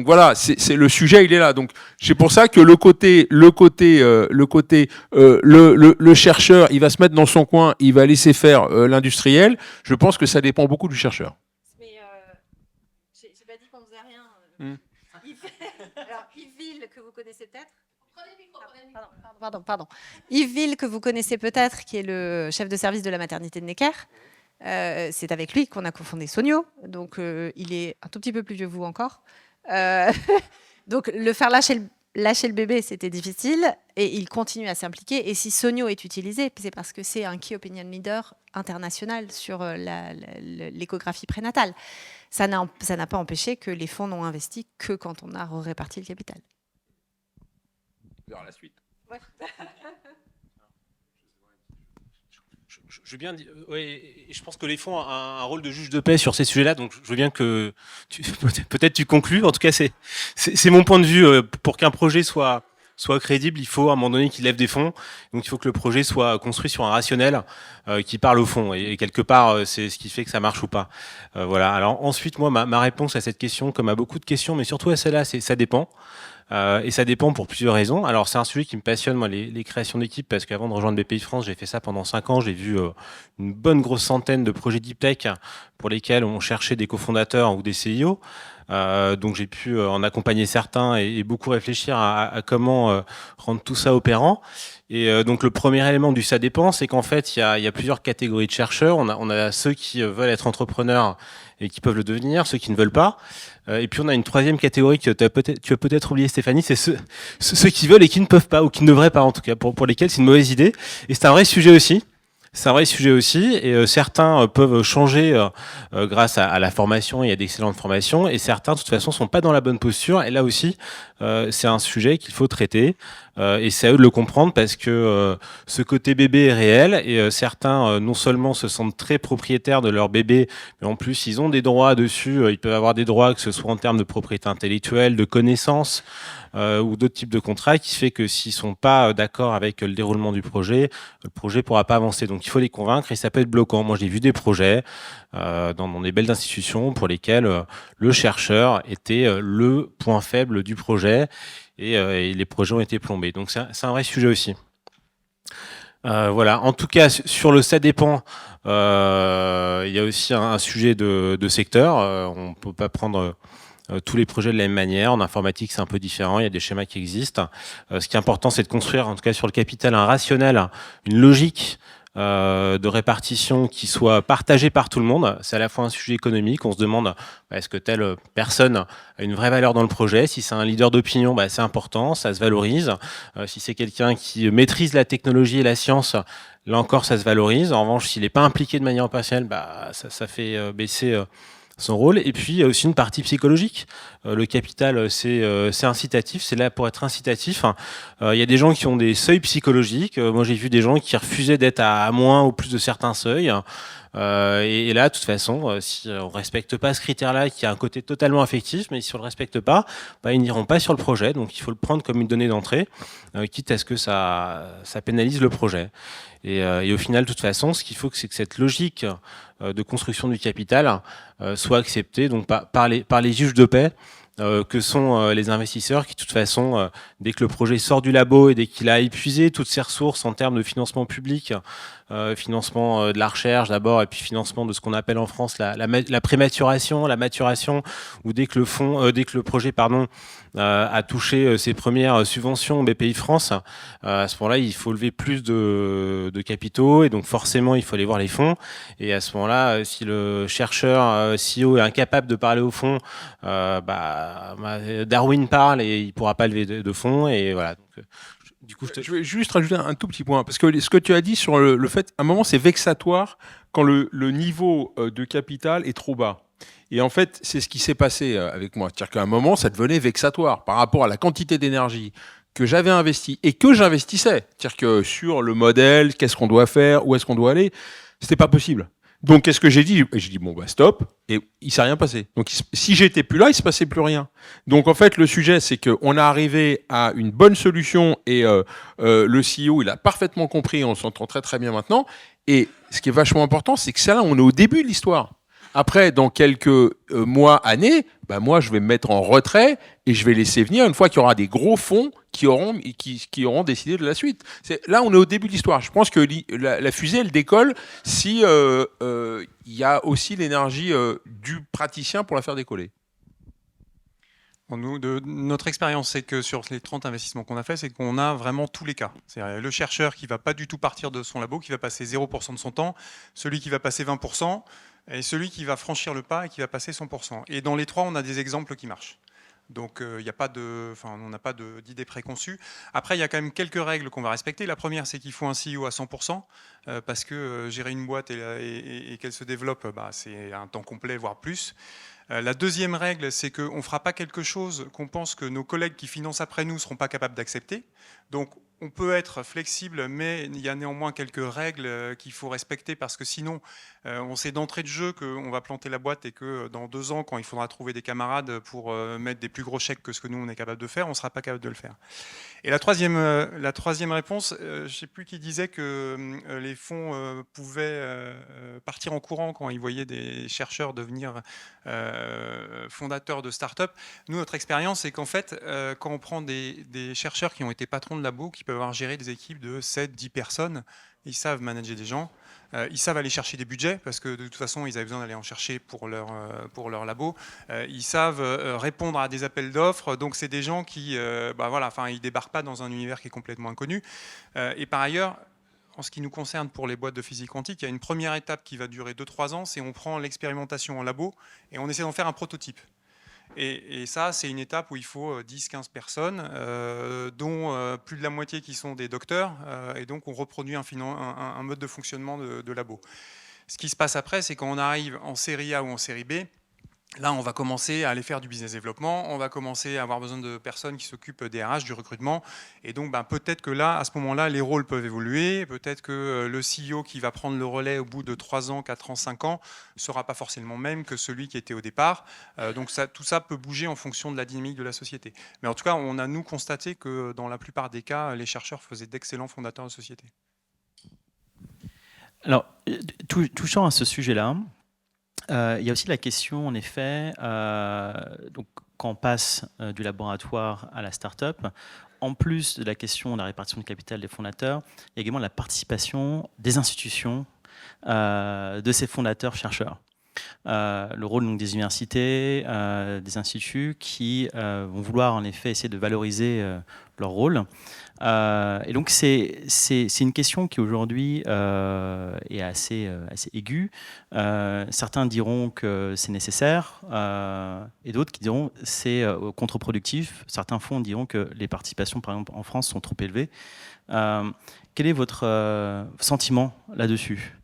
voilà, c'est le sujet, il est là. Donc c'est pour ça que le chercheur, il va se mettre dans son coin, il va laisser faire l'industriel. Je pense que ça dépend beaucoup du chercheur. Mais j'ai pas dit qu'on faisait rien. Alors Yves, que vous connaissez peut-être. Pardon. Yves Ville, que vous connaissez peut-être, qui est le chef de service de la maternité de Necker. C'est avec lui qu'on a cofondé Sonio. Donc, il est un tout petit peu plus vieux que vous encore. Donc, le faire lâcher le bébé, c'était difficile. Et il continue à s'impliquer. Et si Sonio est utilisé, c'est parce que c'est un key opinion leader international sur l'échographie prénatale. Ça n'a pas empêché que les fonds n'ont investi que quand on a réparti le capital. Vers la suite. Ouais. Je veux bien dire, je pense que les fonds ont un rôle de juge de paix sur ces sujets-là, donc je veux bien que peut-être tu conclues. En tout cas, c'est mon point de vue. Pour qu'un projet soit crédible, il faut à un moment donné qu'il lève des fonds. Donc il faut que le projet soit construit sur un rationnel qui parle au fond. Et quelque part, c'est ce qui fait que ça marche ou pas. Voilà. Alors ensuite, moi, ma réponse à cette question, comme à beaucoup de questions, mais surtout à celle-là, c'est ça dépend. Et ça dépend pour plusieurs raisons. Alors c'est un sujet qui me passionne, moi, les créations d'équipes, parce qu'avant de rejoindre BPI France, j'ai fait ça pendant 5 ans. J'ai vu une bonne grosse centaine de projets deep tech pour lesquels on cherchait des cofondateurs ou des CIO. Donc j'ai pu en accompagner certains et beaucoup réfléchir à comment rendre tout ça opérant. Et donc le premier élément du ça dépend, c'est qu'en fait il y a plusieurs catégories de chercheurs. On a ceux qui veulent être entrepreneurs et qui peuvent le devenir, ceux qui ne veulent pas. Et puis on a une troisième catégorie que tu as peut-être oublié, Stéphanie, c'est ceux qui veulent et qui ne peuvent pas, ou qui ne devraient pas en tout cas, pour lesquels c'est une mauvaise idée. Et c'est un vrai sujet aussi. Et certains peuvent changer grâce à la formation, il y a d'excellentes formations, et certains de toute façon sont pas dans la bonne posture, et là aussi c'est un sujet qu'il faut traiter, et c'est à eux de le comprendre parce que ce côté bébé est réel, et certains non seulement se sentent très propriétaires de leur bébé, mais en plus ils ont des droits dessus, ils peuvent avoir des droits que ce soit en termes de propriété intellectuelle, de connaissances, ou d'autres types de contrats, qui fait que s'ils sont pas d'accord avec le déroulement du projet, le projet pourra pas avancer. Donc il faut les convaincre et ça peut être bloquant. Moi j'ai vu des projets dans des belles institutions pour lesquelles le chercheur était le point faible du projet et les projets ont été plombés. Donc c'est un vrai sujet aussi. Voilà. En tout cas, sur le ça dépend, il y a aussi un sujet de secteur. On peut pas prendre tous les projets de la même manière. En informatique, c'est un peu différent. Il y a des schémas qui existent. Ce qui est important, c'est de construire, en tout cas sur le capital, un rationnel, une logique de répartition qui soit partagée par tout le monde. C'est à la fois un sujet économique. On se demande est-ce que telle personne a une vraie valeur dans le projet. Si c'est un leader d'opinion, c'est important, ça se valorise. Si c'est quelqu'un qui maîtrise la technologie et la science, là encore, ça se valorise. En revanche, s'il n'est pas impliqué de manière opérationnelle, ça fait baisser son rôle. Et puis il y a aussi une partie psychologique. Le capital, c'est incitatif, c'est là pour être incitatif. Il y a des gens qui ont des seuils psychologiques. Moi, j'ai vu des gens qui refusaient d'être à moins ou plus de certains seuils. Et là, de toute façon, si on respecte pas ce critère-là, qui a un côté totalement affectif, mais si on le respecte pas, ils n'iront pas sur le projet. Donc, il faut le prendre comme une donnée d'entrée, quitte à ce que ça pénalise le projet. Et au final, de toute façon, ce qu'il faut, c'est que cette logique de construction du capital soit acceptée donc par les juges de paix, que sont les investisseurs qui, de toute façon, dès que le projet sort du labo et dès qu'il a épuisé toutes ses ressources en termes de financement public, financement de la recherche d'abord, et puis financement de ce qu'on appelle en France la prématuration, la maturation, ou dès que le projet a touché ses premières subventions BPI France, à ce moment-là, il faut lever plus de capitaux, et donc forcément, il faut aller voir les fonds. Et à ce moment-là, si le chercheur CEO est incapable de parler au fonds, Darwin parle et il pourra pas lever de fonds, et voilà. Donc, du coup, je vais juste rajouter un tout petit point, parce que ce que tu as dit sur le fait, à un moment, c'est vexatoire quand le niveau de capital est trop bas. Et en fait, c'est ce qui s'est passé avec moi. C'est-à-dire qu'à un moment, ça devenait vexatoire par rapport à la quantité d'énergie que j'avais investi et que j'investissais. C'est-à-dire que sur le modèle, qu'est-ce qu'on doit faire, où est-ce qu'on doit aller, c'était pas possible. Donc, qu'est-ce que j'ai dit? J'ai dit, bon, stop. Et il s'est rien passé. Donc, si j'étais plus là, il se passait plus rien. Donc, en fait, le sujet, c'est qu'on est arrivé à une bonne solution et le CEO, il a parfaitement compris. On s'entend très, très bien maintenant. Et ce qui est vachement important, c'est que ça, là, on est au début de l'histoire. Après, dans quelques mois, années, moi, je vais me mettre en retrait et je vais laisser venir une fois qu'il y aura des gros fonds qui auront décidé de la suite. Là, on est au début de l'histoire. Je pense que la fusée, elle décolle si il y a aussi l'énergie du praticien pour la faire décoller. Notre expérience, c'est que sur les 30 investissements qu'on a fait, c'est qu'on a vraiment tous les cas. C'est-à-dire le chercheur qui ne va pas du tout partir de son labo, qui va passer 0% de son temps, celui qui va passer 20%, et celui qui va franchir le pas et qui va passer 100%. Et dans les trois, on a des exemples qui marchent. Donc, on n'a pas d'idée préconçue. Après, il y a quand même quelques règles qu'on va respecter. La première, c'est qu'il faut un CEO à 100%, parce que gérer une boîte et qu'elle se développe, c'est un temps complet, voire plus. La deuxième règle, c'est qu'on ne fera pas quelque chose qu'on pense que nos collègues qui financent après nous ne seront pas capables d'accepter. Donc, on peut être flexible, mais il y a néanmoins quelques règles qu'il faut respecter, parce que sinon, on sait d'entrée de jeu qu'on va planter la boîte et que dans 2 ans, quand il faudra trouver des camarades pour mettre des plus gros chèques que ce que nous, on est capable de faire, on ne sera pas capable de le faire. Et la troisième réponse, je ne sais plus qui disait que les fonds pouvaient partir en courant quand ils voyaient des chercheurs devenir fondateurs de start-up. Nous, notre expérience, c'est qu'en fait, quand on prend des chercheurs qui ont été patrons de labo, qui peuvent avoir géré des équipes de 7-10 personnes, ils savent manager des gens, ils savent aller chercher des budgets, parce que de toute façon, ils avaient besoin d'aller en chercher pour leur labo. Ils savent répondre à des appels d'offres, donc c'est des gens qui ils débarquent pas dans un univers qui est complètement inconnu. Et par ailleurs, en ce qui nous concerne pour les boîtes de physique quantique, il y a une première étape qui va durer 2-3 ans, c'est on prend l'expérimentation en labo et on essaie d'en faire un prototype. Et ça, c'est une étape où il faut 10-15 personnes, dont plus de la moitié qui sont des docteurs, et donc on reproduit un mode de fonctionnement de labo. Ce qui se passe après, c'est quand on arrive en série A ou en série B, là, on va commencer à aller faire du business développement, on va commencer à avoir besoin de personnes qui s'occupent des RH, du recrutement, et donc peut-être que là, à ce moment-là, les rôles peuvent évoluer, peut-être que le CEO qui va prendre le relais au bout de 3 ans, 4 ans, 5 ans, ne sera pas forcément même que celui qui était au départ, donc tout ça peut bouger en fonction de la dynamique de la société. Mais en tout cas, on a, nous, constaté que dans la plupart des cas, les chercheurs faisaient d'excellents fondateurs de société. Alors, touchant à ce sujet-là, il y a aussi la question, en effet, donc, quand on passe du laboratoire à la start-up, en plus de la question de la répartition du capital des fondateurs, il y a également la participation des institutions de ces fondateurs-chercheurs. Le rôle donc, des universités, des instituts qui vont vouloir en effet essayer de valoriser leur rôle. Et donc c'est une question qui aujourd'hui est assez aiguë. Certains diront que c'est nécessaire et d'autres qui diront que c'est contre-productif. Certains fonds diront que les participations, par exemple en France, sont trop élevées. Quel est votre sentiment là-dessus ?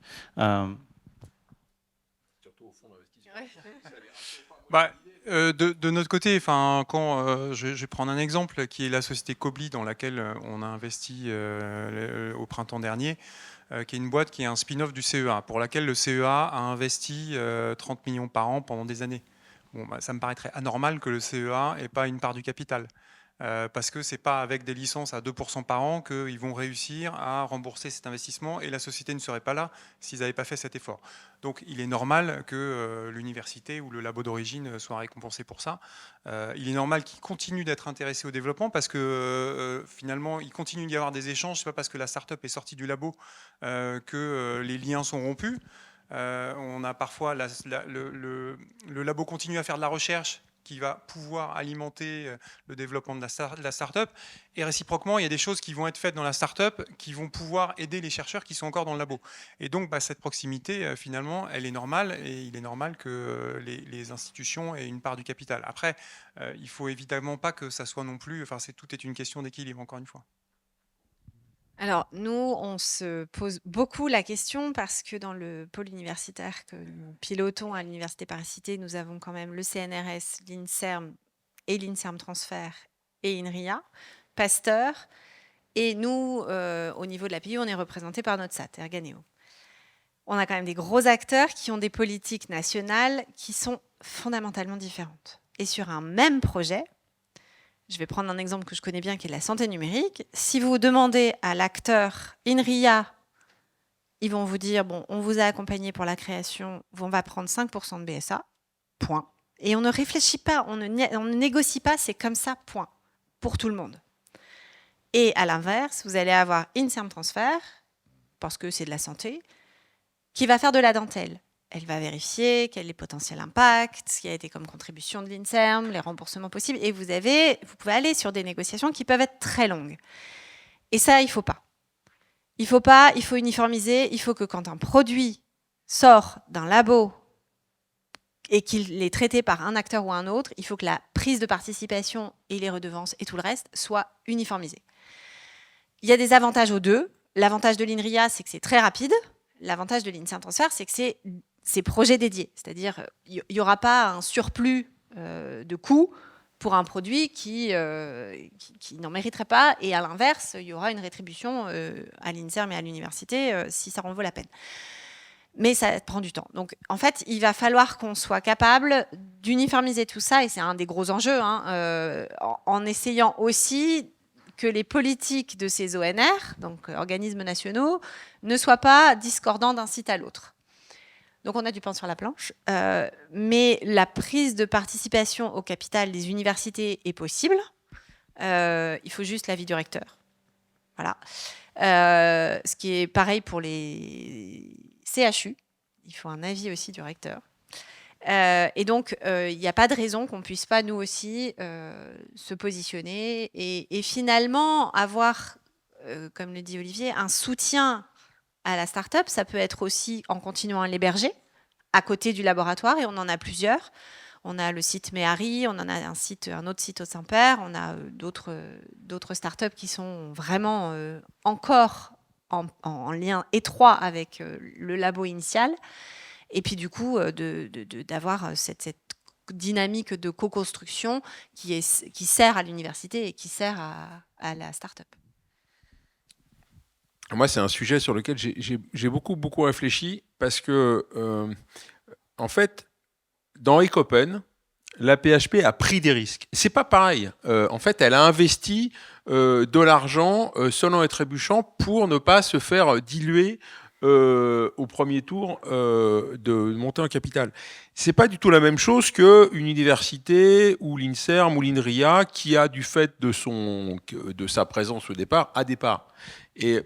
De notre côté, quand je vais prendre un exemple qui est la société Cobly dans laquelle on a investi au printemps dernier, qui est une boîte qui est un spin-off du CEA, pour laquelle le CEA a investi 30 millions par an pendant des années. Bon, ça me paraîtrait anormal que le CEA n'ait pas une part du capital. Parce que ce n'est pas avec des licences à 2% par an qu'ils vont réussir à rembourser cet investissement et la société ne serait pas là s'ils n'avaient pas fait cet effort. Donc il est normal que l'université ou le labo d'origine soit récompensé pour ça. Il est normal qu'ils continuent d'être intéressés au développement parce que finalement il continue d'y avoir des échanges. Ce n'est pas parce que la start-up est sortie du labo que les liens sont rompus. On a parfois le labo continue à faire de la recherche qui va pouvoir alimenter le développement de la start-up. Et réciproquement, il y a des choses qui vont être faites dans la start-up qui vont pouvoir aider les chercheurs qui sont encore dans le labo. Et donc, cette proximité, finalement, elle est normale et il est normal que les institutions aient une part du capital. Après, il ne faut évidemment pas que ça soit non plus... tout est une question d'équilibre, encore une fois. Alors, nous, on se pose beaucoup la question parce que dans le pôle universitaire que nous pilotons à l'Université Paris-Cité, nous avons quand même le CNRS, l'INSERM et l'INSERM Transfert et INRIA, Pasteur. Et nous, au niveau de la PU, on est représenté par notre SAT, Erganeo. On a quand même des gros acteurs qui ont des politiques nationales qui sont fondamentalement différentes. Et sur un même projet, je vais prendre un exemple que je connais bien, qui est la santé numérique. Si vous demandez à l'acteur INRIA, ils vont vous dire, bon, on vous a accompagné pour la création, on va prendre 5% de BSA, point. Et on ne réfléchit pas, on ne négocie pas, c'est comme ça, point, pour tout le monde. Et à l'inverse, vous allez avoir INSERM Transfert, parce que c'est de la santé, qui va faire de la dentelle. Elle va vérifier quel est le potentiel impact, ce qui a été comme contribution de l'INSERM, les remboursements possibles. Et vous pouvez aller sur des négociations qui peuvent être très longues. Et ça, il ne faut pas. Il faut uniformiser. Il faut que quand un produit sort d'un labo et qu'il est traité par un acteur ou un autre, il faut que la prise de participation et les redevances et tout le reste soient uniformisés. Il y a des avantages aux deux. L'avantage de l'INRIA, c'est que c'est très rapide. L'avantage de l'INSERM Transfert, c'est que c'est projet dédié. C'est-à-dire, il n'y aura pas un surplus de coûts pour un produit qui n'en mériterait pas. Et à l'inverse, il y aura une rétribution à l'INSERM et à l'université si ça en vaut la peine. Mais ça prend du temps. Donc, en fait, il va falloir qu'on soit capable d'uniformiser tout ça. Et c'est un des gros enjeux, en essayant aussi que les politiques de ces ONR, donc organismes nationaux, ne soient pas discordants d'un site à l'autre. Donc on a du pain sur la planche, mais la prise de participation au capital des universités est possible. Il faut juste l'avis du recteur. Voilà. Ce qui est pareil pour les CHU. Il faut un avis aussi du recteur. Et donc, il n'y a pas de raison qu'on ne puisse pas, nous aussi, se positionner et finalement avoir, comme le dit Olivier, un soutien à la start-up. Ça peut être aussi en continuant à l'héberger à côté du laboratoire, et on en a plusieurs. On a le site Méhari, on en a un autre site au Saint-Père, on a d'autres start-up qui sont vraiment encore en lien étroit avec le labo initial. Et puis du coup, d'avoir cette dynamique de co-construction qui sert à l'université et qui sert à la start-up. Moi, c'est un sujet sur lequel j'ai beaucoup réfléchi parce que, en fait, dans Ecopen, la PHP a pris des risques. C'est pas pareil. En fait, elle a investi de l'argent sonnant et trébuchant pour ne pas se faire diluer au premier tour de monter en capital. C'est pas du tout la même chose qu'une université ou l'INSERM ou l'INRIA qui a, du fait de sa présence au départ, à départ. Et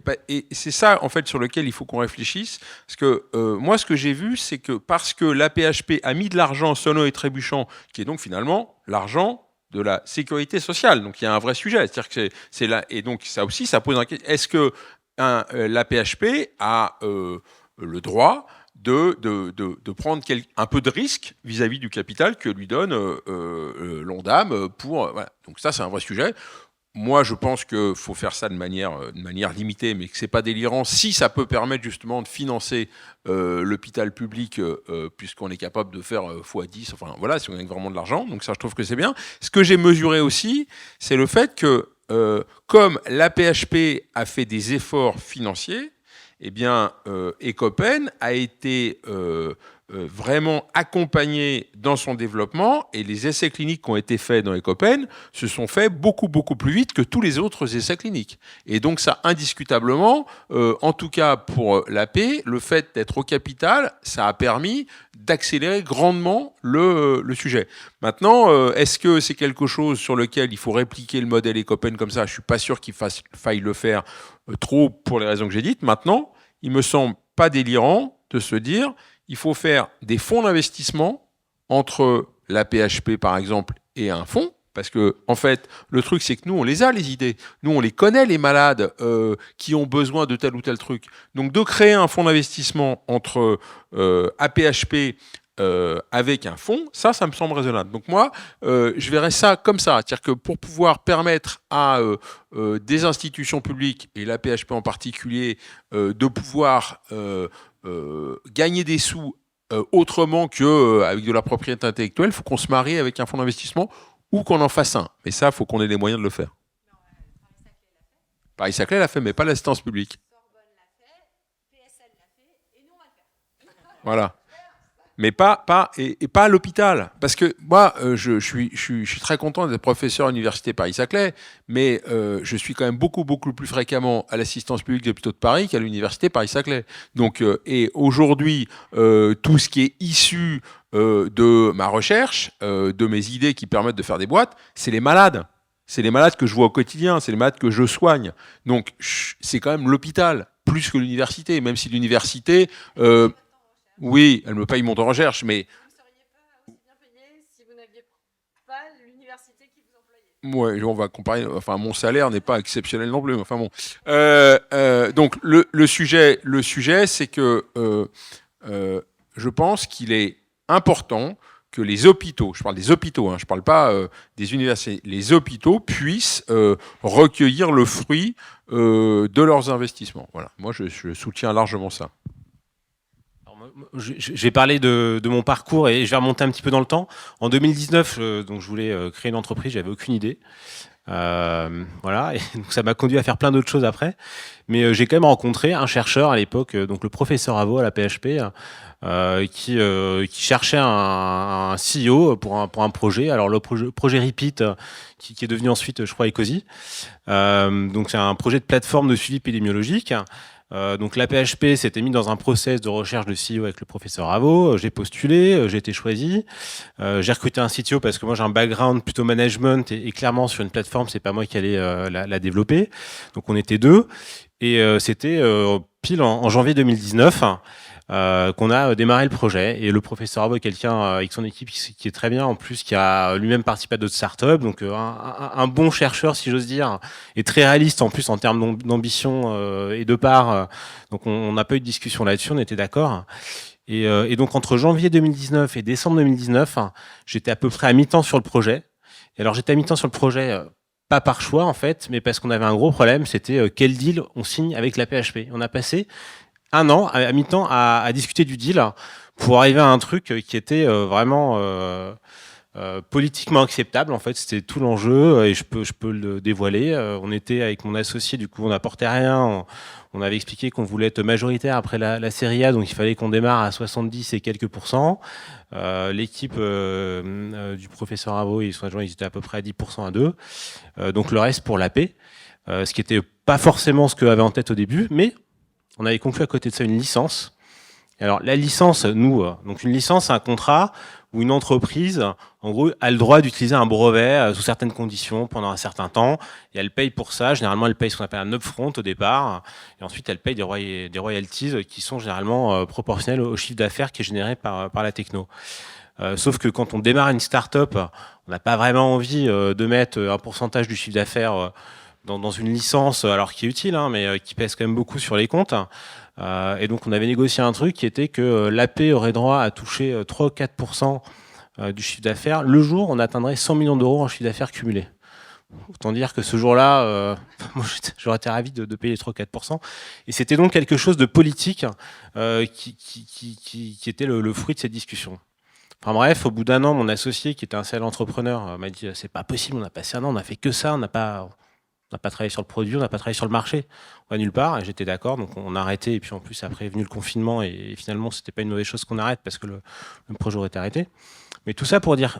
c'est ça, en fait, sur lequel il faut qu'on réfléchisse. Parce que moi, ce que j'ai vu, c'est que parce que la PHP a mis de l'argent sonnant et trébuchant, qui est donc finalement l'argent de la sécurité sociale. Donc il y a un vrai sujet. C'est-à-dire que c'est là. Et donc ça aussi, ça pose un question. Est-ce que la PHP a le droit de prendre un peu de risque vis-à-vis du capital que lui donne l'ONDAM pour... Voilà. Donc ça, c'est un vrai sujet. moi, je pense qu'il faut faire ça de manière limitée, mais que c'est pas délirant. Si ça peut permettre justement de financer l'hôpital public, puisqu'on est capable de faire x10, enfin voilà, si on gagne vraiment de l'argent. Donc ça, je trouve que c'est bien. Ce que j'ai mesuré aussi, c'est le fait que comme l'AP-HP a fait des efforts financiers, eh bien, Ecopen a été vraiment accompagné dans son développement, et les essais cliniques qui ont été faits dans Ecopen se sont faits beaucoup plus vite que tous les autres essais cliniques. Et donc ça, indiscutablement, en tout cas pour l'AP, le fait d'être au capital, ça a permis d'accélérer grandement le sujet. Maintenant, est-ce que c'est quelque chose sur lequel il faut répliquer le modèle Ecopen comme ça? Je suis pas sûr qu'il faille le faire trop pour les raisons que j'ai dites. Maintenant, il me semble pas délirant de se dire il faut faire des fonds d'investissement entre la PHP, par exemple, et un fonds. Parce que, en fait, le truc, c'est que nous, on les a, les idées. Nous, on les connaît, les malades qui ont besoin de tel ou tel truc. Donc, de créer un fonds d'investissement entre APHP avec un fonds, ça me semble raisonnable. Donc, moi, je verrais ça comme ça. C'est-à-dire que pour pouvoir permettre à des institutions publiques, et l'APHP en particulier, de pouvoir gagner des sous autrement qu'avec de la propriété intellectuelle, il faut qu'on se marie avec un fonds d'investissement ou qu'on en fasse un. Mais ça, il faut qu'on ait les moyens de le faire. Paris-Saclay l'a fait, mais pas l'assistance publique. Voilà. Mais pas à l'hôpital. Parce que moi, je suis très content d'être professeur à l'université Paris-Saclay, mais je suis quand même beaucoup plus fréquemment à l'assistance publique des hôpitaux de Paris qu'à l'université Paris-Saclay. Donc, et aujourd'hui, tout ce qui est issu de ma recherche, de mes idées qui permettent de faire des boîtes, c'est les malades. C'est les malades que je vois au quotidien, c'est les malades que je soigne. Donc, c'est quand même l'hôpital, plus que l'université, même si l'université... oui, elle me paye mon temps de recherche, mais... Vous ne seriez pas aussi bien payé si vous n'aviez pas l'université qui vous employait. Ouais, on va comparer. Enfin, mon salaire n'est pas exceptionnel non plus. Enfin bon. Donc le sujet, c'est que je pense qu'il est important que les hôpitaux, je parle des hôpitaux, je ne parle pas des universités, les hôpitaux puissent recueillir le fruit de leurs investissements. Voilà. Moi, je soutiens largement ça. J'ai parlé de mon parcours et je vais remonter un petit peu dans le temps. En 2019, donc je voulais créer une entreprise, j'avais aucune idée. Voilà, et donc ça m'a conduit à faire plein d'autres choses après. Mais j'ai quand même rencontré un chercheur à l'époque, donc le professeur Avo à la PHP, qui cherchait un CEO pour un projet. Alors le projet Repeat, qui est devenu ensuite, je crois, Ecosi. Donc c'est un projet de plateforme de suivi épidémiologique. Donc la PHP s'était mis dans un process de recherche de CEO avec le professeur Avo. J'ai postulé, j'ai été choisi. J'ai recruté un CTO parce que moi j'ai un background plutôt management et clairement sur une plateforme c'est pas moi qui allais la développer. Donc on était deux et c'était pile en janvier 2019 qu'on a démarré le projet. Et le professeur Avo est quelqu'un avec son équipe qui est très bien en plus, qui a lui-même participé à d'autres startups. Donc un bon chercheur si j'ose dire et très réaliste en plus en termes d'ambition et de part. Donc on n'a pas eu de discussion là-dessus, on était d'accord. Et donc entre janvier 2019 et décembre 2019, j'étais à peu près à mi-temps sur le projet. Et alors j'étais à mi-temps sur le projet pas par choix en fait, mais parce qu'on avait un gros problème, c'était quel deal on signe avec la PHP. On a passé un an à mi-temps à discuter du deal pour arriver à un truc qui était vraiment politiquement acceptable. En fait, c'était tout l'enjeu et je peux le dévoiler. On était avec mon associé, du coup, on n'apportait rien. On avait expliqué qu'on voulait être majoritaire après la série A, donc il fallait qu'on démarre à 70 et quelques %. L'équipe du professeur Avo, ils étaient à peu près à 10% à 2. Donc le reste pour l'AP, ce qui n'était pas forcément ce que avait en tête au début, mais on avait conclu à côté de ça une licence. Alors la licence, donc une licence, c'est un contrat où une entreprise, en gros, a le droit d'utiliser un brevet sous certaines conditions pendant un certain temps, et elle paye pour ça. Généralement, elle paye ce qu'on appelle un upfront au départ, et ensuite elle paye des royalties qui sont généralement proportionnelles au chiffre d'affaires qui est généré par la techno. Sauf que quand on démarre une start-up, on n'a pas vraiment envie de mettre un pourcentage du chiffre d'affaires dans une licence, alors qui est utile, mais qui pèse quand même beaucoup sur les comptes. Et donc on avait négocié un truc qui était que l'AP aurait droit à toucher 3 ou 4% du chiffre d'affaires le jour où on atteindrait 100 millions d'euros en chiffre d'affaires cumulé. Autant dire que ce jour-là, moi, j'aurais été ravi de payer les 3-4%. Et c'était donc quelque chose de politique qui était le fruit de cette discussion. Enfin bref, au bout d'un an, mon associé, qui était un serial entrepreneur, m'a dit « c'est pas possible, on a passé un an, on a fait que ça, on n'a pas travaillé sur le produit, on n'a pas travaillé sur le marché, on va nulle part ». Et j'étais d'accord, donc on a arrêté. Et puis en plus, après est venu le confinement, et finalement, c'était pas une mauvaise chose qu'on arrête, parce que le projet aurait été arrêté. Mais tout ça pour dire...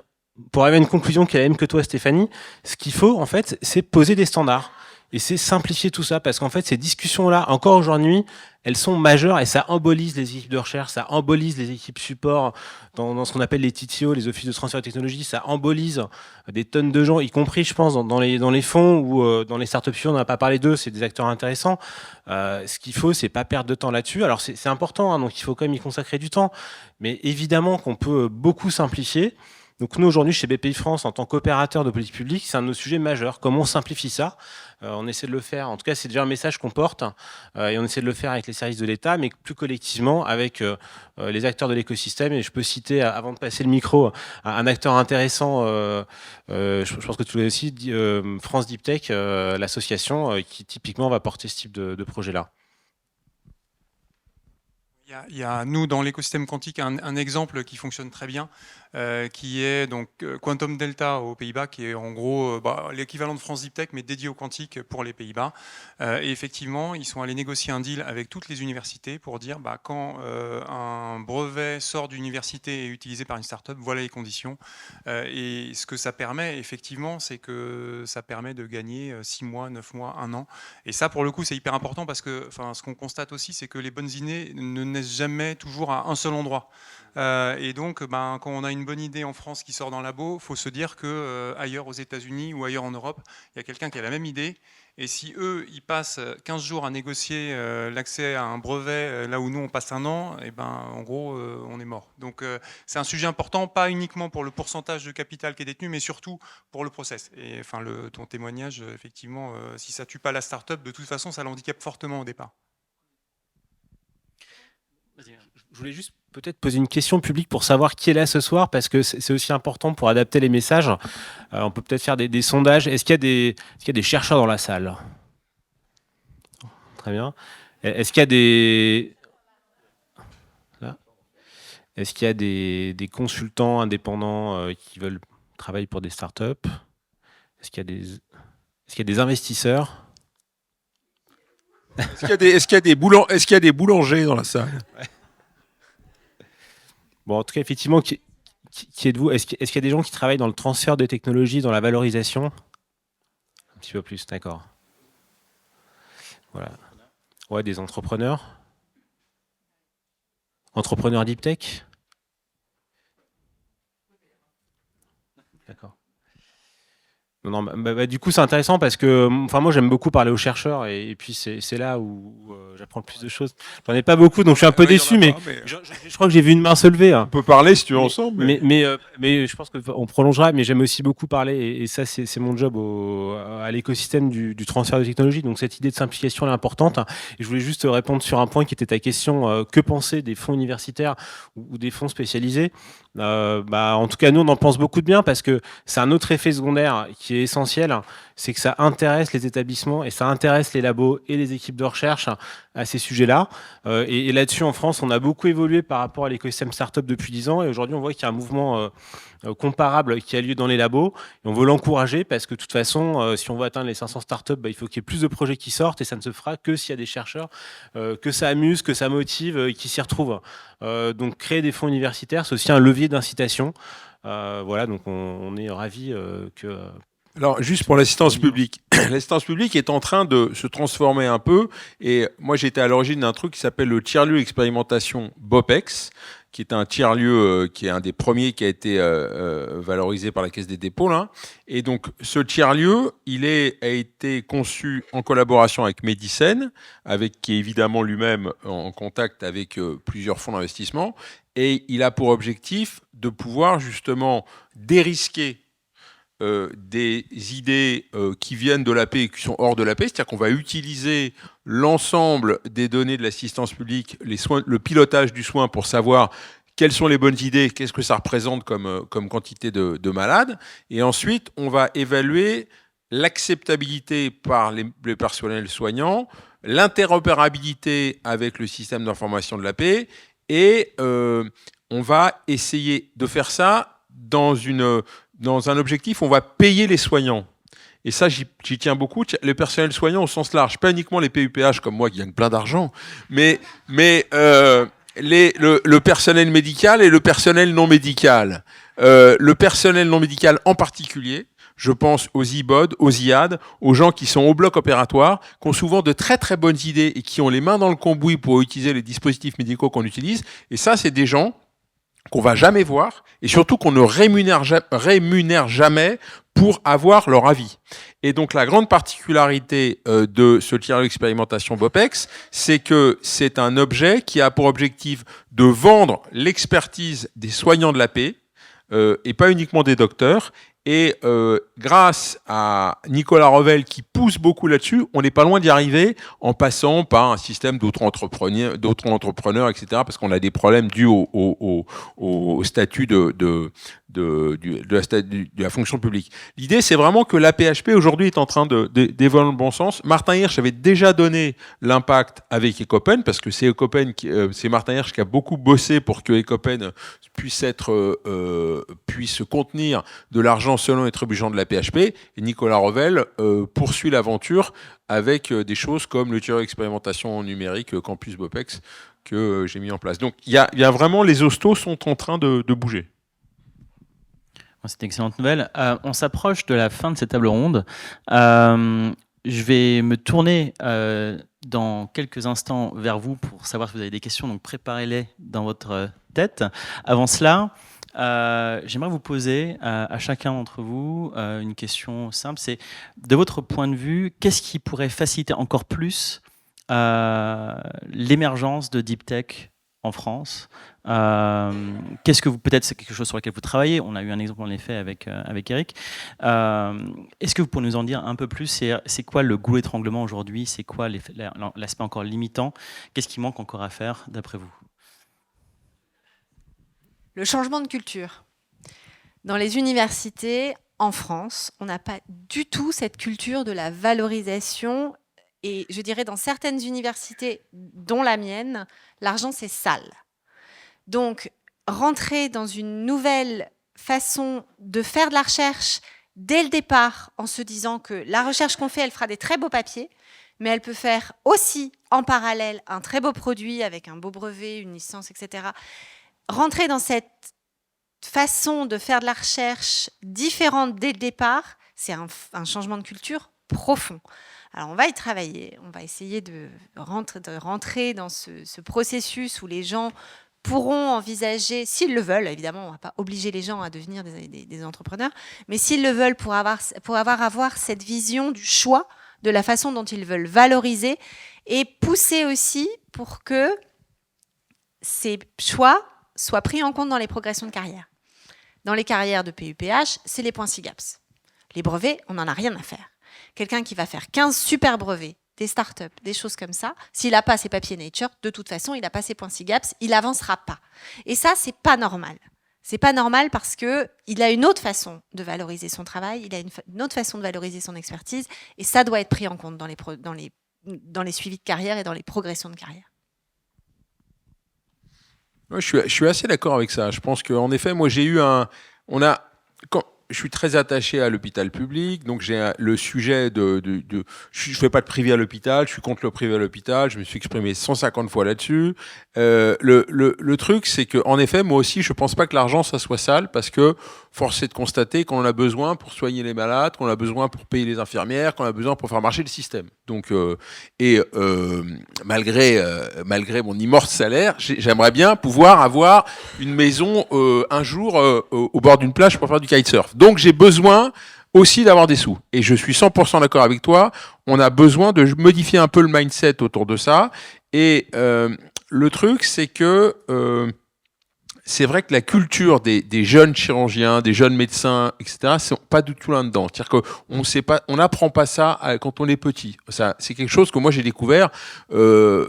Pour arriver à une conclusion qui est la même que toi, Stéphanie, ce qu'il faut, en fait, c'est poser des standards. Et c'est simplifier tout ça, parce qu'en fait, ces discussions-là, encore aujourd'hui, elles sont majeures et ça embolise les équipes de recherche, ça embolise les équipes support dans ce qu'on appelle les TTO, les offices de transfert de technologie, ça embolise des tonnes de gens, y compris, je pense, dans les fonds ou dans les startups, on n'a pas parlé d'eux, c'est des acteurs intéressants. Ce qu'il faut, c'est pas perdre de temps là-dessus. Alors, c'est important, hein, donc il faut quand même y consacrer du temps. Mais évidemment qu'on peut beaucoup simplifier. Donc nous, aujourd'hui, chez BPI France, en tant qu'opérateur de politique publique, c'est un de nos sujets majeurs. Comment on simplifie ça ? On essaie de le faire, en tout cas, c'est déjà un message qu'on porte, et on essaie de le faire avec les services de l'État, mais plus collectivement avec les acteurs de l'écosystème. Et je peux citer, avant de passer le micro, un acteur intéressant, je pense que tu l'as aussi, France Deep Tech, l'association, qui typiquement va porter ce type de projet-là. Il y a, nous, dans l'écosystème quantique, un exemple qui fonctionne très bien, qui est donc Quantum Delta aux Pays-Bas, qui est en gros l'équivalent de France Deep Tech, mais dédié au quantique pour les Pays-Bas. Et effectivement, ils sont allés négocier un deal avec toutes les universités pour dire quand un brevet sort d'université et est utilisé par une start-up, voilà les conditions. Et ce que ça permet, effectivement, c'est que ça permet de gagner 6 mois, 9 mois, 1 an. Et ça, pour le coup, c'est hyper important parce que ce qu'on constate aussi, c'est que les bonnes idées ne naissent jamais toujours à un seul endroit. Et donc, quand on a une bonne idée en France qui sort dans le labo, il faut se dire qu'ailleurs aux États-Unis ou ailleurs en Europe, il y a quelqu'un qui a la même idée. Et si eux, ils passent 15 jours à négocier l'accès à un brevet, là où nous, on passe 1 an, et en gros, on est mort. Donc, c'est un sujet important, pas uniquement pour le pourcentage de capital qui est détenu, mais surtout pour le process. Et ton témoignage, effectivement, si ça tue pas la start-up, de toute façon, ça l'handicape fortement au départ. Je voulais juste peut-être poser une question publique pour savoir qui est là ce soir, parce que c'est aussi important pour adapter les messages. On peut peut-être faire des sondages. Est-ce qu'il y a des chercheurs dans la salle ? Très bien. Est-ce qu'il y a des consultants indépendants qui veulent travailler pour des startups ? Est-ce qu'il y a des investisseurs ? Est-ce qu'il y a des boulangers dans la salle ? Bon, en tout cas, effectivement, qui êtes-vous ? Est-ce qu'il y a des gens qui travaillent dans le transfert de technologies, dans la valorisation ? Un petit peu plus, d'accord. Voilà. Ouais, des entrepreneurs. Entrepreneurs deep tech ? D'accord. Non, du coup, c'est intéressant parce que moi, j'aime beaucoup parler aux chercheurs et puis c'est là où j'apprends le plus de choses. J'en ai pas beaucoup, donc je suis un peu déçu, mais je crois que j'ai vu une main se lever. On peut parler si tu veux ensemble. Mais je pense qu'on prolongera, mais j'aime aussi beaucoup parler et ça, c'est mon job à l'écosystème du transfert de technologie. Donc cette idée de simplification elle est importante. Et je voulais juste répondre sur un point qui était ta question. Que penser des fonds universitaires ou des fonds spécialisés ? En tout cas, nous, on en pense beaucoup de bien parce que c'est un autre effet secondaire qui est essentiel, c'est que ça intéresse les établissements et ça intéresse les labos et les équipes de recherche à ces sujets-là. Et là-dessus, en France, on a beaucoup évolué par rapport à l'écosystème startup depuis 10 ans et aujourd'hui, on voit qu'il y a un mouvement comparable qui a lieu dans les labos et on veut l'encourager parce que de toute façon, si on veut atteindre les 500 startups, il faut qu'il y ait plus de projets qui sortent et ça ne se fera que s'il y a des chercheurs, que ça amuse, que ça motive, qui s'y retrouvent. Donc créer des fonds universitaires, c'est aussi un levier d'incitation. Voilà, donc on est ravis que... Alors, juste pour l'assistance publique. L'assistance publique est en train de se transformer un peu. Et moi, j'étais à l'origine d'un truc qui s'appelle le tiers-lieu expérimentation BOPEX, qui est un tiers-lieu qui est un des premiers qui a été valorisé par la Caisse des dépôts. Là. Et donc, ce tiers-lieu, a été conçu en collaboration avec Medicine, qui est évidemment lui-même en contact avec plusieurs fonds d'investissement. Et il a pour objectif de pouvoir justement dérisquer des idées qui viennent de l'AP et qui sont hors de l'AP, c'est-à-dire qu'on va utiliser l'ensemble des données de l'assistance publique, le pilotage du soin pour savoir quelles sont les bonnes idées, qu'est-ce que ça représente comme quantité de malades, et ensuite on va évaluer l'acceptabilité par les personnels soignants, l'interopérabilité avec le système d'information de l'AP, et on va essayer de faire ça dans un objectif, on va payer les soignants. Et ça, j'y tiens beaucoup. Les personnels soignants au sens large, pas uniquement les PUPH comme moi qui gagnent plein d'argent, mais le personnel médical et le personnel non médical. Le personnel non médical en particulier, je pense aux IBOD, aux IAD, aux gens qui sont au bloc opératoire, qui ont souvent de très très bonnes idées et qui ont les mains dans le cambouis pour utiliser les dispositifs médicaux qu'on utilise. Et ça, c'est des gens qu'on va jamais voir et surtout qu'on ne rémunère jamais pour avoir leur avis. Et donc la grande particularité de ce tiers d'expérimentation BOPEX, c'est que c'est un objet qui a pour objectif de vendre l'expertise des soignants de la paix et pas uniquement des docteurs. Et grâce à Nicolas Revel qui pousse beaucoup là-dessus, on n'est pas loin d'y arriver en passant par un système d'auto-entrepreneurs, etc. Parce qu'on a des problèmes dus au statut de la fonction publique. L'idée, c'est vraiment que l'AP-HP aujourd'hui est en train d'évoluer dans le bon sens. Martin Hirsch avait déjà donné l'impact avec Ecopen, parce que c'est Martin Hirsch qui a beaucoup bossé pour que Ecopen puisse contenir de l'argent selon les trébuchants de la PHP, et Nicolas Revel poursuit l'aventure avec des choses comme le tiers d'expérimentation numérique Campus BOPEX que j'ai mis en place. Donc il y a vraiment, les hostos sont en train de bouger. C'est une excellente nouvelle. On s'approche de la fin de cette table ronde. Je vais me tourner dans quelques instants vers vous pour savoir si vous avez des questions, donc préparez-les dans votre tête. Avant cela, j'aimerais vous poser à chacun d'entre vous une question simple. C'est, de votre point de vue, qu'est-ce qui pourrait faciliter encore plus l'émergence de Deep Tech en France? Qu'est-ce que peut-être c'est quelque chose sur lequel vous travaillez? On a eu un exemple en effet avec Eric. Est-ce que vous pouvez nous en dire un peu plus? C'est quoi le goulot d'étranglement aujourd'hui? C'est quoi l'aspect encore limitant? Qu'est-ce qui manque encore à faire d'après vous? Le changement de culture. Dans les universités en France, on n'a pas du tout cette culture de la valorisation. Et je dirais dans certaines universités, dont la mienne, l'argent c'est sale. Donc, rentrer dans une nouvelle façon de faire de la recherche dès le départ en se disant que la recherche qu'on fait, elle fera des très beaux papiers, mais elle peut faire aussi en parallèle un très beau produit avec un beau brevet, une licence, etc. Rentrer dans cette façon de faire de la recherche différente dès le départ, c'est un changement de culture profond. Alors on va y travailler, on va essayer de rentrer dans ce processus où les gens pourront envisager, s'ils le veulent, évidemment on ne va pas obliger les gens à devenir des entrepreneurs, mais s'ils le veulent pour avoir cette vision du choix, de la façon dont ils veulent valoriser et pousser aussi pour que ces choix soient pris en compte dans les progressions de carrière. Dans les carrières de PUPH, c'est les points SIGAPS. Les brevets, on n'en a rien à faire. Quelqu'un qui va faire 15 super brevets, des startups, des choses comme ça, s'il n'a pas ses papiers Nature, de toute façon, il n'a pas ses points SIGAPS, il n'avancera pas. Et ça, c'est pas normal. C'est pas normal parce qu'il a une autre façon de valoriser son travail, il a une autre façon de valoriser son expertise, et ça doit être pris en compte dans les suivis de carrière et dans les progressions de carrière. Moi, je suis assez d'accord avec ça. Je pense qu'en effet, moi, je suis très attaché à l'hôpital public, donc j'ai le sujet je fais pas de privé à l'hôpital, je suis contre le privé à l'hôpital, je me suis exprimé 150 fois là-dessus. Le truc, c'est que en effet, moi aussi, je pense pas que l'argent ça soit sale, parce que force est de constater qu'on en a besoin pour soigner les malades, qu'on a besoin pour payer les infirmières, qu'on a besoin pour faire marcher le système. Donc, malgré mon immense salaire, j'aimerais bien pouvoir avoir une maison un jour au bord d'une plage pour faire du kitesurf. Donc j'ai besoin aussi d'avoir des sous. Et je suis 100% d'accord avec toi, on a besoin de modifier un peu le mindset autour de ça. Et le truc, c'est que c'est vrai que la culture des jeunes chirurgiens, des jeunes médecins, etc., c'est pas du tout là-dedans. C'est-à-dire qu'on n'apprend pas ça quand on est petit. Ça, c'est quelque chose que moi j'ai découvert,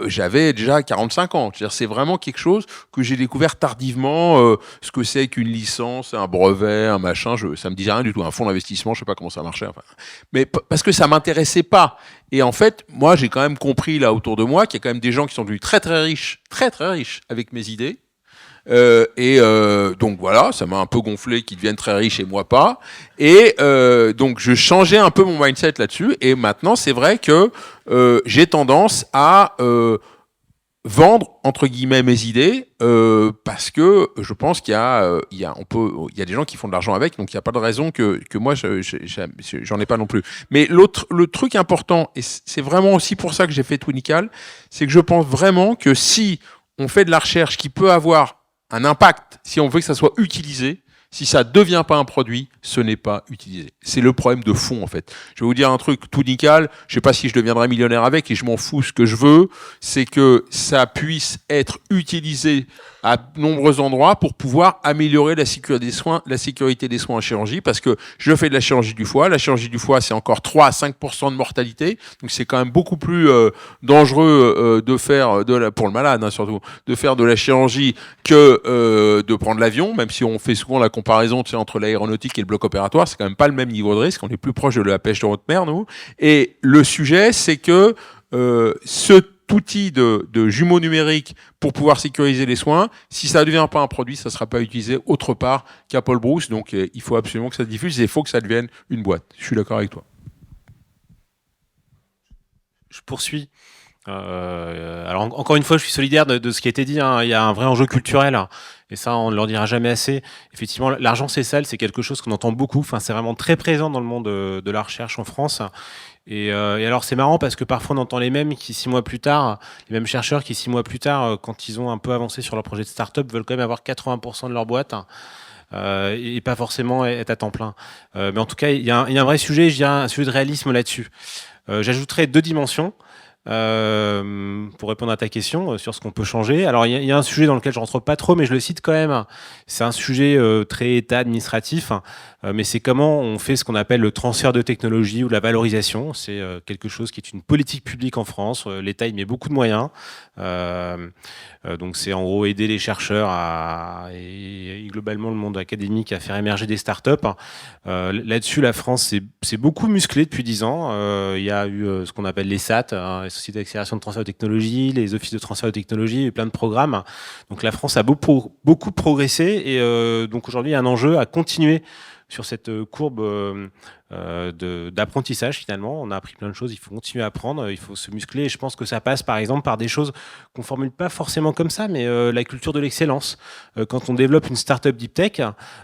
j'avais déjà 45 ans. C'est-à-dire, c'est vraiment quelque chose que j'ai découvert tardivement, ce que c'est qu'une licence, un brevet, un machin, ça me disait rien du tout. Un fonds d'investissement, je sais pas comment ça marchait. Enfin. Mais parce que ça m'intéressait pas. Et en fait, moi, j'ai quand même compris là autour de moi qu'il y a quand même des gens qui sont devenus très très riches avec mes idées. Donc voilà, ça m'a un peu gonflé qu'ils deviennent très riches et moi pas. Et donc je changeais un peu mon mindset là-dessus. Et maintenant, c'est vrai que j'ai tendance à vendre entre guillemets mes idées parce que je pense qu'il y a des gens qui font de l'argent avec, donc il n'y a pas de raison que moi j'en ai pas non plus. Mais le truc important, et c'est vraiment aussi pour ça que j'ai fait Twinical, c'est que je pense vraiment que si on fait de la recherche qui peut avoir un impact, si on veut que ça soit utilisé, si ça ne devient pas un produit, ce n'est pas utilisé. C'est le problème de fond, en fait. Je vais vous dire un truc tout nickel, je ne sais pas si je deviendrai millionnaire avec, et je m'en fous. Ce que je veux, c'est que ça puisse être utilisé à nombreux endroits pour pouvoir améliorer la sécurité des soins en chirurgie, parce que je fais de la chirurgie du foie. La chirurgie du foie, c'est encore 3 à 5% de mortalité, donc c'est quand même beaucoup plus dangereux de faire, pour le malade hein, surtout, de faire de la chirurgie que de prendre l'avion, même si on fait souvent la comparaison entre l'aéronautique et le bloc opératoire, c'est quand même pas le même niveau de risque, on est plus proche de la pêche de haute mer, nous. Et le sujet, c'est que cet outil de jumeaux numériques pour pouvoir sécuriser les soins, si ça ne devient pas un produit, ça ne sera pas utilisé autre part qu'à Paul Brousse, donc il faut absolument que ça se diffuse et il faut que ça devienne une boîte. Je suis d'accord avec toi. Je poursuis. Alors encore une fois, je suis solidaire de ce qui a été dit. Hein. Il y a un vrai enjeu culturel, hein. Et ça, on ne leur dira jamais assez. Effectivement, l'argent c'est sale, c'est quelque chose qu'on entend beaucoup. Enfin, c'est vraiment très présent dans le monde de la recherche en France. Et alors c'est marrant parce que parfois on entend les mêmes qui 6 mois plus tard, les mêmes chercheurs qui 6 mois plus tard, quand ils ont un peu avancé sur leur projet de start-up, veulent quand même avoir 80% de leur boîte. Et pas forcément être à temps plein. Mais en tout cas, il y a un vrai sujet, je dirais un sujet de réalisme là-dessus. J'ajouterai 2 dimensions. Pour répondre à ta question sur ce qu'on peut changer. Alors il y a un sujet dans lequel je rentre pas trop, mais je le cite quand même. C'est un sujet très état administratif, mais c'est comment on fait ce qu'on appelle le transfert de technologie ou la valorisation. C'est quelque chose qui est une politique publique en France. L'État y met beaucoup de moyens. Donc c'est en gros aider les chercheurs et globalement le monde académique à faire émerger des startups. Là-dessus, la France s'est beaucoup musclée depuis 10 ans. Il y a eu ce qu'on appelle les SAT, hein, les sociétés d'accélération de transfert de technologie, les offices de transfert de technologie, et plein de programmes. Donc la France a beaucoup progressé et donc aujourd'hui il y a un enjeu à continuer sur cette courbe d'apprentissage finalement. On a appris plein de choses, il faut continuer à apprendre, il faut se muscler et je pense que ça passe par exemple par des choses qu'on formule pas forcément comme ça, mais la culture de l'excellence. Quand on développe une start-up deep tech,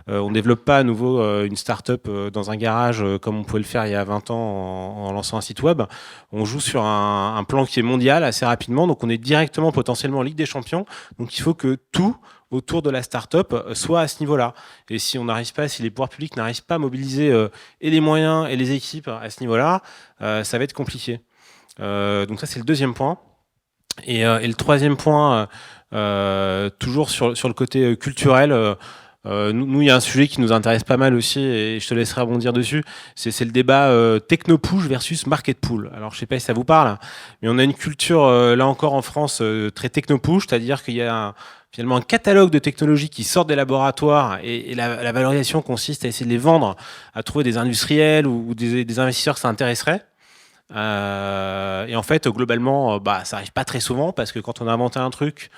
on développe pas à nouveau une start-up dans un garage comme on pouvait le faire il y a 20 ans en lançant un site web. On joue sur un plan qui est mondial assez rapidement, donc on est directement potentiellement en Ligue des Champions, donc il faut que tout autour de la start-up soit à ce niveau-là. Et si on n'arrive pas, si les pouvoirs publics n'arrivent pas à mobiliser et les moyens et les équipes à ce niveau-là, ça va être compliqué. Donc ça, c'est le 2e point. Et le 3e point, toujours sur le côté culturel, nous, il y a un sujet qui nous intéresse pas mal aussi, et je te laisserai rebondir dessus, c'est le débat techno-push versus market-pull. Alors, je sais pas si ça vous parle, mais on a une culture, là encore en France, très techno-push, c'est-à-dire qu'il y a finalement un catalogue de technologies qui sortent des laboratoires et la valorisation consiste à essayer de les vendre, à trouver des industriels ou des investisseurs que ça intéresserait. Et en fait, globalement, ça arrive pas très souvent parce que quand on a inventé un truc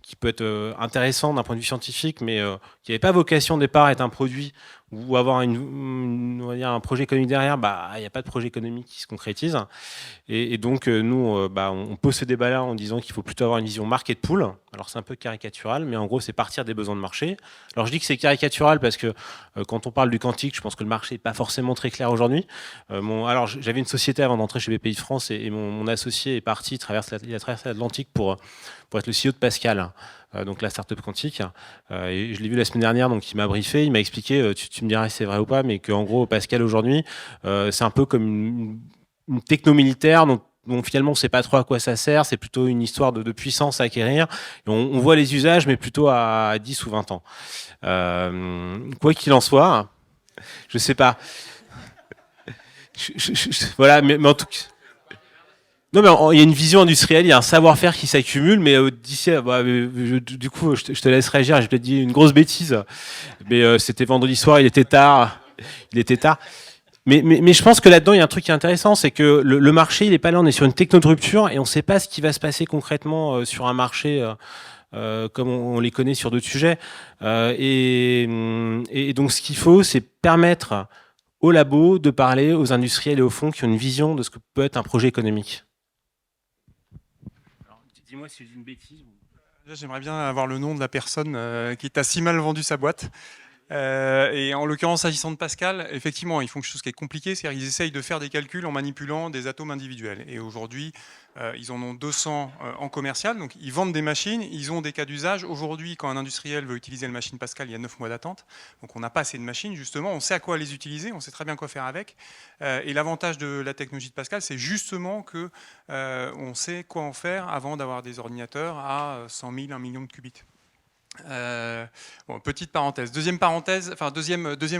qui peut être intéressant d'un point de vue scientifique, mais qui n'avait pas vocation au départ à être un produit ou avoir on va dire un projet économique derrière, il n'y a pas de projet économique qui se concrétise. Et donc, nous, on pose ce débat-là en disant qu'il faut plutôt avoir une vision market pool. Alors, c'est un peu caricatural, mais en gros, c'est partir des besoins de marché. Alors, je dis que c'est caricatural parce que quand on parle du quantique, je pense que le marché n'est pas forcément très clair aujourd'hui. Alors, j'avais une société avant d'entrer chez BPI France et mon associé est parti, il a traversé l'Atlantique pour être le CEO de Pascal, donc la startup quantique. Et je l'ai vu la semaine dernière, donc il m'a briefé, il m'a expliqué, tu me diras si c'est vrai ou pas, mais qu'en gros, Pascal aujourd'hui, c'est un peu comme une techno militaire dont dont finalement on ne sait pas trop à quoi ça sert, c'est plutôt une histoire de puissance à acquérir. Et on voit les usages, mais plutôt à 10 ou 20 ans. Quoi qu'il en soit, je ne sais pas. Voilà, mais en tout cas... Non, mais il y a une vision industrielle, il y a un savoir-faire qui s'accumule, mais d'ici, du coup, je te laisse réagir. J'ai peut-être dit une grosse bêtise, mais c'était vendredi soir, il était tard. Mais je pense que là-dedans, il y a un truc qui est intéressant, c'est que le marché, il n'est pas là, on est sur une techno de rupture et on ne sait pas ce qui va se passer concrètement sur un marché comme on les connaît sur d'autres sujets. Et donc, ce qu'il faut, c'est permettre aux labos de parler aux industriels et aux fonds qui ont une vision de ce que peut être un projet économique. Dis-moi si je dis une bêtise. J'aimerais bien avoir le nom de la personne qui t'a si mal vendu sa boîte. Et en l'occurrence, s'agissant de Pascal, effectivement, ils font quelque chose qui est compliqué, c'est-à-dire qu'ils essayent de faire des calculs en manipulant des atomes individuels. Et aujourd'hui, ils en ont 200 en commercial, donc ils vendent des machines, ils ont des cas d'usage. Aujourd'hui, quand un industriel veut utiliser une machine Pascal, il y a 9 mois d'attente, donc on n'a pas assez de machines, justement, on sait à quoi les utiliser, on sait très bien quoi faire avec. Et l'avantage de la technologie de Pascal, c'est justement que on sait quoi en faire avant d'avoir des ordinateurs à 100 000, 1 million de qubits. Bon, petite parenthèse. Deuxième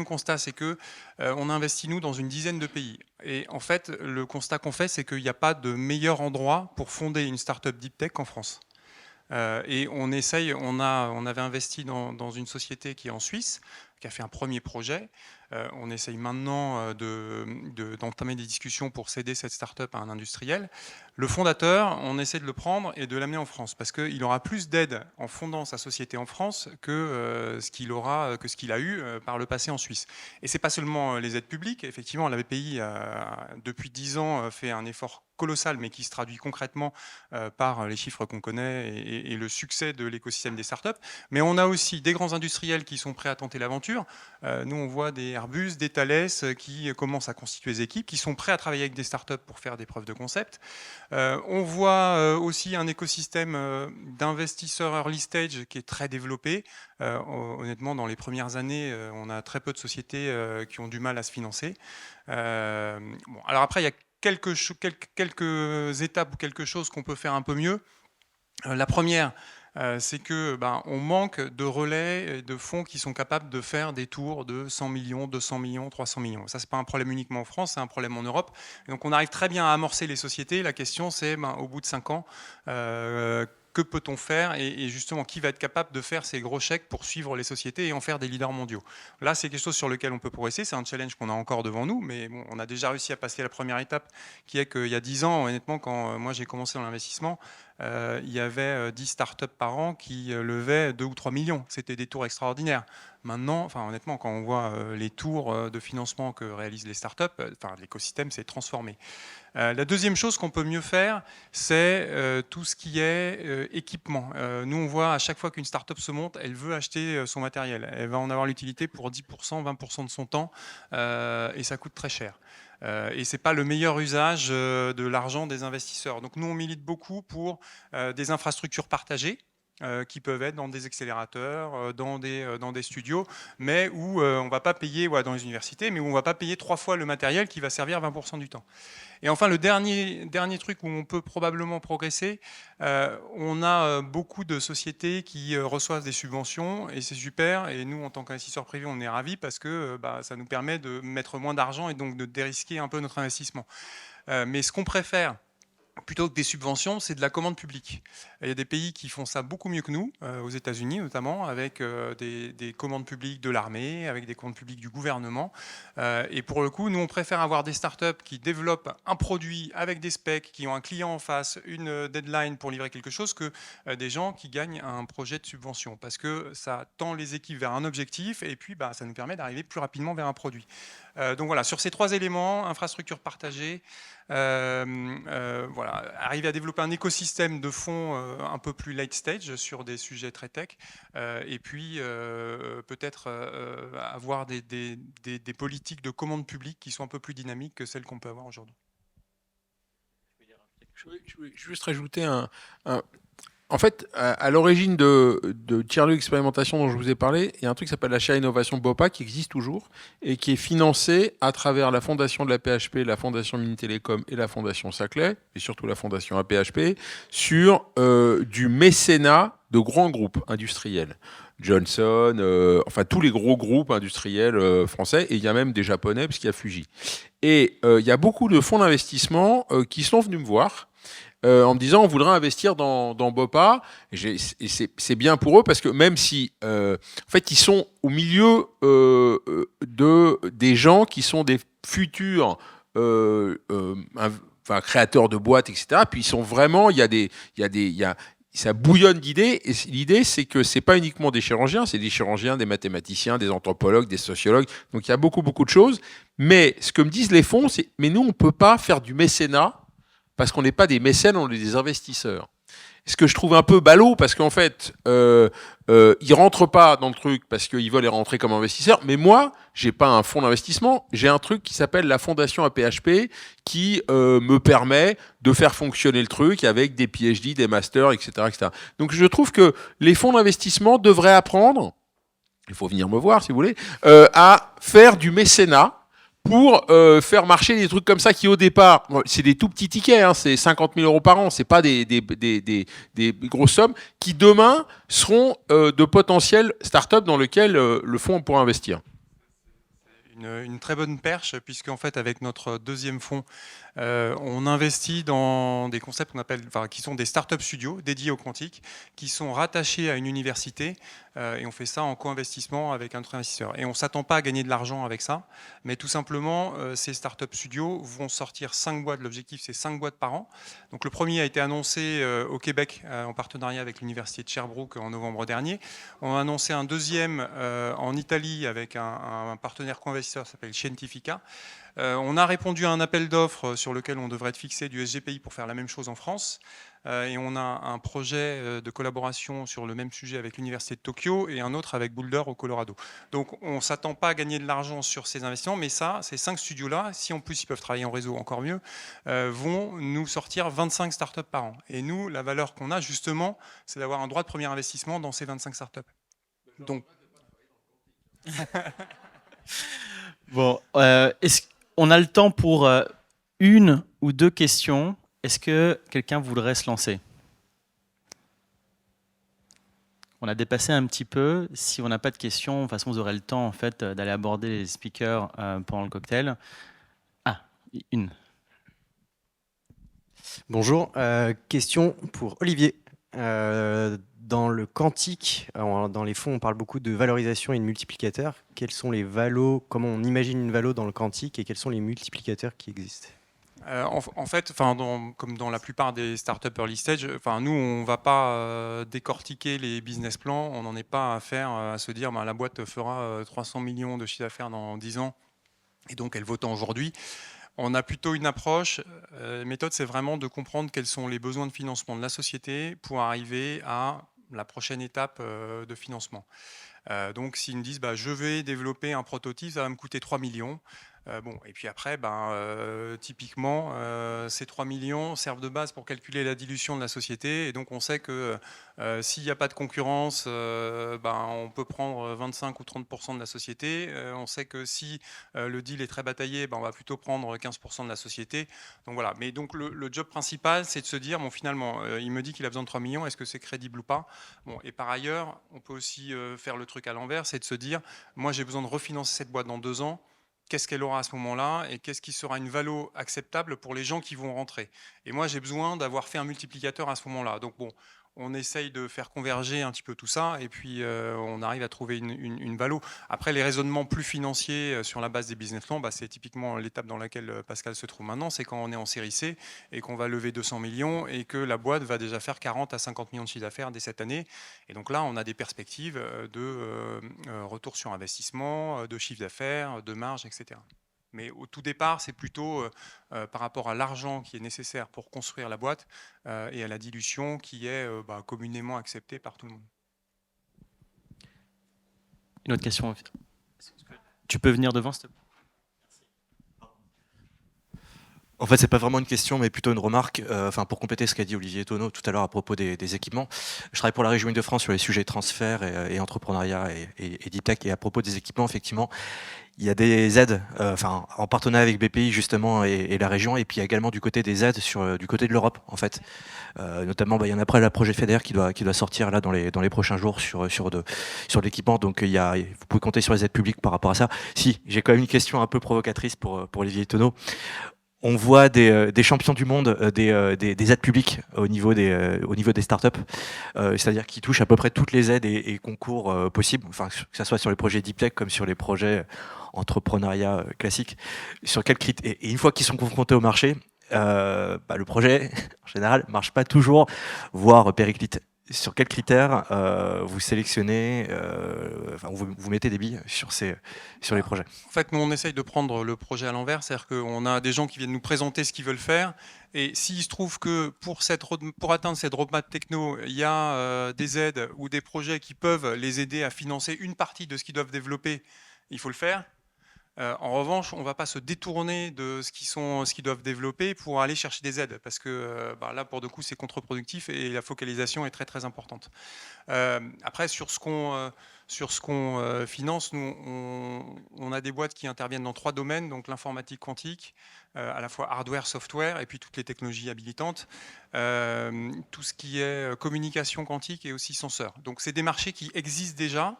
constat, c'est que on a investi nous dans une dizaine de pays. Et en fait, le constat qu'on fait, c'est qu'il n'y a pas de meilleur endroit pour fonder une start-up deep tech qu'en France. Et on essaye. On avait investi dans une société qui est en Suisse, qui a fait un premier projet. On essaye maintenant d'entamer des discussions pour céder cette start-up à un industriel. Le fondateur, on essaie de le prendre et de l'amener en France parce qu'il aura plus d'aide en fondant sa société en France que ce qu'il a eu par le passé en Suisse. Et c'est pas seulement les aides publiques. Effectivement, la BPI depuis 10 ans fait un effort colossal, mais qui se traduit concrètement par les chiffres qu'on connaît et le succès de l'écosystème des startups. Mais on a aussi des grands industriels qui sont prêts à tenter l'aventure. Nous, on voit des Airbus, des Thales qui commencent à constituer des équipes, qui sont prêts à travailler avec des startups pour faire des preuves de concept. On voit aussi un écosystème d'investisseurs early stage qui est très développé. Honnêtement, dans les premières années, on a très peu de sociétés qui ont du mal à se financer. Bon, alors après, il y a quelques étapes ou quelque chose qu'on peut faire un peu mieux. La première, c'est que on manque de relais et de fonds qui sont capables de faire des tours de 100 millions, 200 millions, 300 millions. Ça, c'est pas un problème uniquement en France, c'est un problème en Europe. Et donc on arrive très bien à amorcer les sociétés. La question, c'est au bout de 5 ans, que peut-on faire et justement qui va être capable de faire ces gros chèques pour suivre les sociétés et en faire des leaders mondiaux. Là, c'est quelque chose sur lequel on peut progresser, c'est un challenge qu'on a encore devant nous, mais bon, on a déjà réussi à passer la première étape qui est qu'il y a 10 ans, honnêtement, quand moi j'ai commencé dans l'investissement, il y avait 10 startups par an qui levaient 2 ou 3 millions. C'était des tours extraordinaires. Maintenant, honnêtement, quand on voit les tours de financement que réalisent les startups, l'écosystème s'est transformé. La deuxième chose qu'on peut mieux faire, c'est tout ce qui est équipement. Nous, on voit à chaque fois qu'une startup se monte, elle veut acheter son matériel. Elle va en avoir l'utilité pour 10%, 20% de son temps, et ça coûte très cher. Et ce n'est pas le meilleur usage de l'argent des investisseurs. Donc nous, on milite beaucoup pour des infrastructures partagées, qui peuvent être dans des accélérateurs, dans des studios, mais où on ne va pas payer, dans les universités, mais où on ne va pas payer 3 fois le matériel qui va servir 20% du temps. Et enfin, le dernier truc où on peut probablement progresser, on a beaucoup de sociétés qui reçoivent des subventions, et c'est super, et nous, en tant qu'investisseurs privés, on est ravis parce que ça nous permet de mettre moins d'argent et donc de dérisquer un peu notre investissement. Mais ce qu'on préfère, plutôt que des subventions, c'est de la commande publique. Il y a des pays qui font ça beaucoup mieux que nous, aux États-Unis notamment, avec des commandes publiques de l'armée, avec des commandes publiques du gouvernement. Et pour le coup, nous, on préfère avoir des startups qui développent un produit avec des specs, qui ont un client en face, une deadline pour livrer quelque chose, que des gens qui gagnent un projet de subvention. Parce que ça tend les équipes vers un objectif, et puis ça nous permet d'arriver plus rapidement vers un produit. Donc voilà, sur ces 3 éléments, infrastructure partagée, arriver à développer un écosystème de fonds un peu plus late stage sur des sujets très tech, et puis peut-être avoir des politiques de commande publique qui sont un peu plus dynamiques que celles qu'on peut avoir aujourd'hui. Je veux juste rajouter en fait, à l'origine de Tiers-lieu expérimentation dont je vous ai parlé, il y a un truc qui s'appelle la chaire innovation BOPA qui existe toujours et qui est financé à travers la fondation de la PHP, la fondation Minitélécom et la fondation Saclay, et surtout la fondation APHP, sur du mécénat de grands groupes industriels. Johnson, enfin tous les gros groupes industriels français, et il y a même des japonais, parce qu'il y a Fuji. Et il y a beaucoup de fonds d'investissement qui sont venus me voir en me disant on voudrait investir dans BOPA. Et c'est bien pour eux, parce que même si en fait ils sont au milieu des gens qui sont des futurs créateurs de boîtes, etc. Puis ils sont vraiment, ça bouillonne d'idées, et l'idée c'est que c'est pas uniquement des chirurgiens, c'est des chirurgiens, des mathématiciens, des anthropologues, des sociologues, donc il y a beaucoup de choses, mais ce que me disent les fonds, c'est mais nous on peut pas faire du mécénat, parce qu'on n'est pas des mécènes, on est des investisseurs. Ce que je trouve un peu ballot, parce qu'en fait, ils rentrent pas dans le truc parce qu'ils veulent y rentrer comme investisseurs. Mais moi, j'ai pas un fonds d'investissement, j'ai un truc qui s'appelle la fondation APHP qui me permet de faire fonctionner le truc avec des PhD, des masters, etc., etc. Donc je trouve que les fonds d'investissement devraient apprendre, il faut venir me voir si vous voulez, à faire du mécénat pour faire marcher des trucs comme ça qui au départ, c'est des tout petits tickets, hein, c'est 50 000 € par an, c'est pas des grosses sommes, qui demain seront de potentielles startups dans lesquelles le fonds pourra investir. Une très bonne perche, puisqu'en fait avec notre deuxième fonds, on investit dans des concepts qu'on appelle, qui sont des startup studios dédiés au quantique, qui sont rattachés à une université, et on fait ça en co-investissement avec un autre investisseur. Et on ne s'attend pas à gagner de l'argent avec ça, mais tout simplement, ces startup studios vont sortir 5 boîtes, l'objectif c'est 5 boîtes par an. Donc le premier a été annoncé au Québec en partenariat avec l'université de Sherbrooke en novembre dernier. On a annoncé un deuxième en Italie avec un partenaire co-investisseur qui s'appelle Scientifica. On a répondu à un appel d'offres sur lequel on devrait être fixé du SGPI pour faire la même chose en France. Et on a un projet de collaboration sur le même sujet avec l'Université de Tokyo et un autre avec Boulder au Colorado. Donc on ne s'attend pas à gagner de l'argent sur ces investissements, mais ça, ces 5 studios-là, si en plus ils peuvent travailler en réseau encore mieux, vont nous sortir 25 startups par an. Et nous, la valeur qu'on a justement, c'est d'avoir un droit de premier investissement dans ces 25 startups. Donc... Bon, est-ce qu'on a le temps pour une ou deux questions? Est-ce que quelqu'un voudrait se lancer? On a dépassé un petit peu. Si on n'a pas de questions, de toute façon, vous aurez le temps en fait, d'aller aborder les speakers pendant le cocktail. Ah, une. Bonjour, question pour Olivier. Dans le quantique, dans les fonds, on parle beaucoup de valorisation et de multiplicateurs. Quels sont les valos, comment on imagine une valo dans le quantique et quels sont les multiplicateurs qui existent? En fait, comme dans la plupart des startups early stage, nous, on ne va pas décortiquer les business plans. On n'en est pas à se dire la boîte fera 300 millions de chiffre d'affaires dans 10 ans et donc elle vaut tant aujourd'hui. On a plutôt une approche, méthode, c'est vraiment de comprendre quels sont les besoins de financement de la société pour arriver à la prochaine étape de financement. Donc s'ils me disent je vais développer un prototype, ça va me coûter 3 millions. Et puis après, typiquement, ces 3 millions servent de base pour calculer la dilution de la société. Et donc, on sait que s'il n'y a pas de concurrence, on peut prendre 25 ou 30% de la société. On sait que si le deal est très bataillé, on va plutôt prendre 15% de la société. Donc voilà. Mais donc, le job principal, c'est de se dire, finalement, il me dit qu'il a besoin de 3 millions. Est-ce que c'est crédible ou pas? Et par ailleurs, on peut aussi faire le truc à l'envers, c'est de se dire, moi, j'ai besoin de refinancer cette boîte dans 2 ans. Qu'est-ce qu'elle aura à ce moment-là et qu'est-ce qui sera une valo acceptable pour les gens qui vont rentrer. Et moi, j'ai besoin d'avoir fait un multiplicateur à ce moment-là. Donc on essaye de faire converger un petit peu tout ça et puis on arrive à trouver une valo. Après, les raisonnements plus financiers sur la base des business plans, c'est typiquement l'étape dans laquelle Pascal se trouve maintenant, c'est quand on est en série C et qu'on va lever 200 millions et que la boîte va déjà faire 40 à 50 millions de chiffre d'affaires dès cette année. Et donc là, on a des perspectives de retour sur investissement, de chiffre d'affaires, de marge, etc. Mais au tout départ, c'est plutôt par rapport à l'argent qui est nécessaire pour construire la boîte et à la dilution qui est communément acceptée par tout le monde. Une autre question. Tu peux venir devant, s'il te plaît. En fait, c'est pas vraiment une question, mais plutôt une remarque. Enfin, pour compléter ce qu'a dit Olivier Tonneau tout à l'heure à propos des équipements, je travaille pour la région Île-de-France sur les sujets transfert et entrepreneuriat et deep tech. Et à propos des équipements, effectivement, il y a des aides, enfin, en partenariat avec BPI justement et la région, et puis il y a également du côté des aides du côté de l'Europe, en fait. Notamment, il y en a après le projet FEDER qui doit sortir là dans les prochains jours sur l'équipement. Donc vous pouvez compter sur les aides publiques par rapport à ça. Si, j'ai quand même une question un peu provocatrice pour Olivier Tonneau. On voit des champions du monde des aides publiques au niveau des startups, c'est-à-dire qui touchent à peu près toutes les aides et concours possibles, enfin, que ce soit sur les projets deep tech comme sur les projets entrepreneuriat classiques. Sur quels critères, et une fois qu'ils sont confrontés au marché, le projet en général marche pas toujours, voire périclite. Sur quels critères vous sélectionnez, vous mettez des billes sur les projets? En fait, nous, on essaye de prendre le projet à l'envers, c'est-à-dire qu'on a des gens qui viennent nous présenter ce qu'ils veulent faire, et s'il se trouve que pour atteindre cette roadmap techno, il y a des aides ou des projets qui peuvent les aider à financer une partie de ce qu'ils doivent développer, il faut le faire. En revanche, on ne va pas se détourner de ce qu'ils doivent développer pour aller chercher des aides, parce que là, pour le coup, c'est contre-productif et la focalisation est très très importante. Après, sur ce qu'on finance, nous, on a des boîtes qui interviennent dans 3 domaines, donc l'informatique quantique, à la fois hardware, software, et puis toutes les technologies habilitantes, tout ce qui est communication quantique et aussi senseurs. Donc, c'est des marchés qui existent déjà.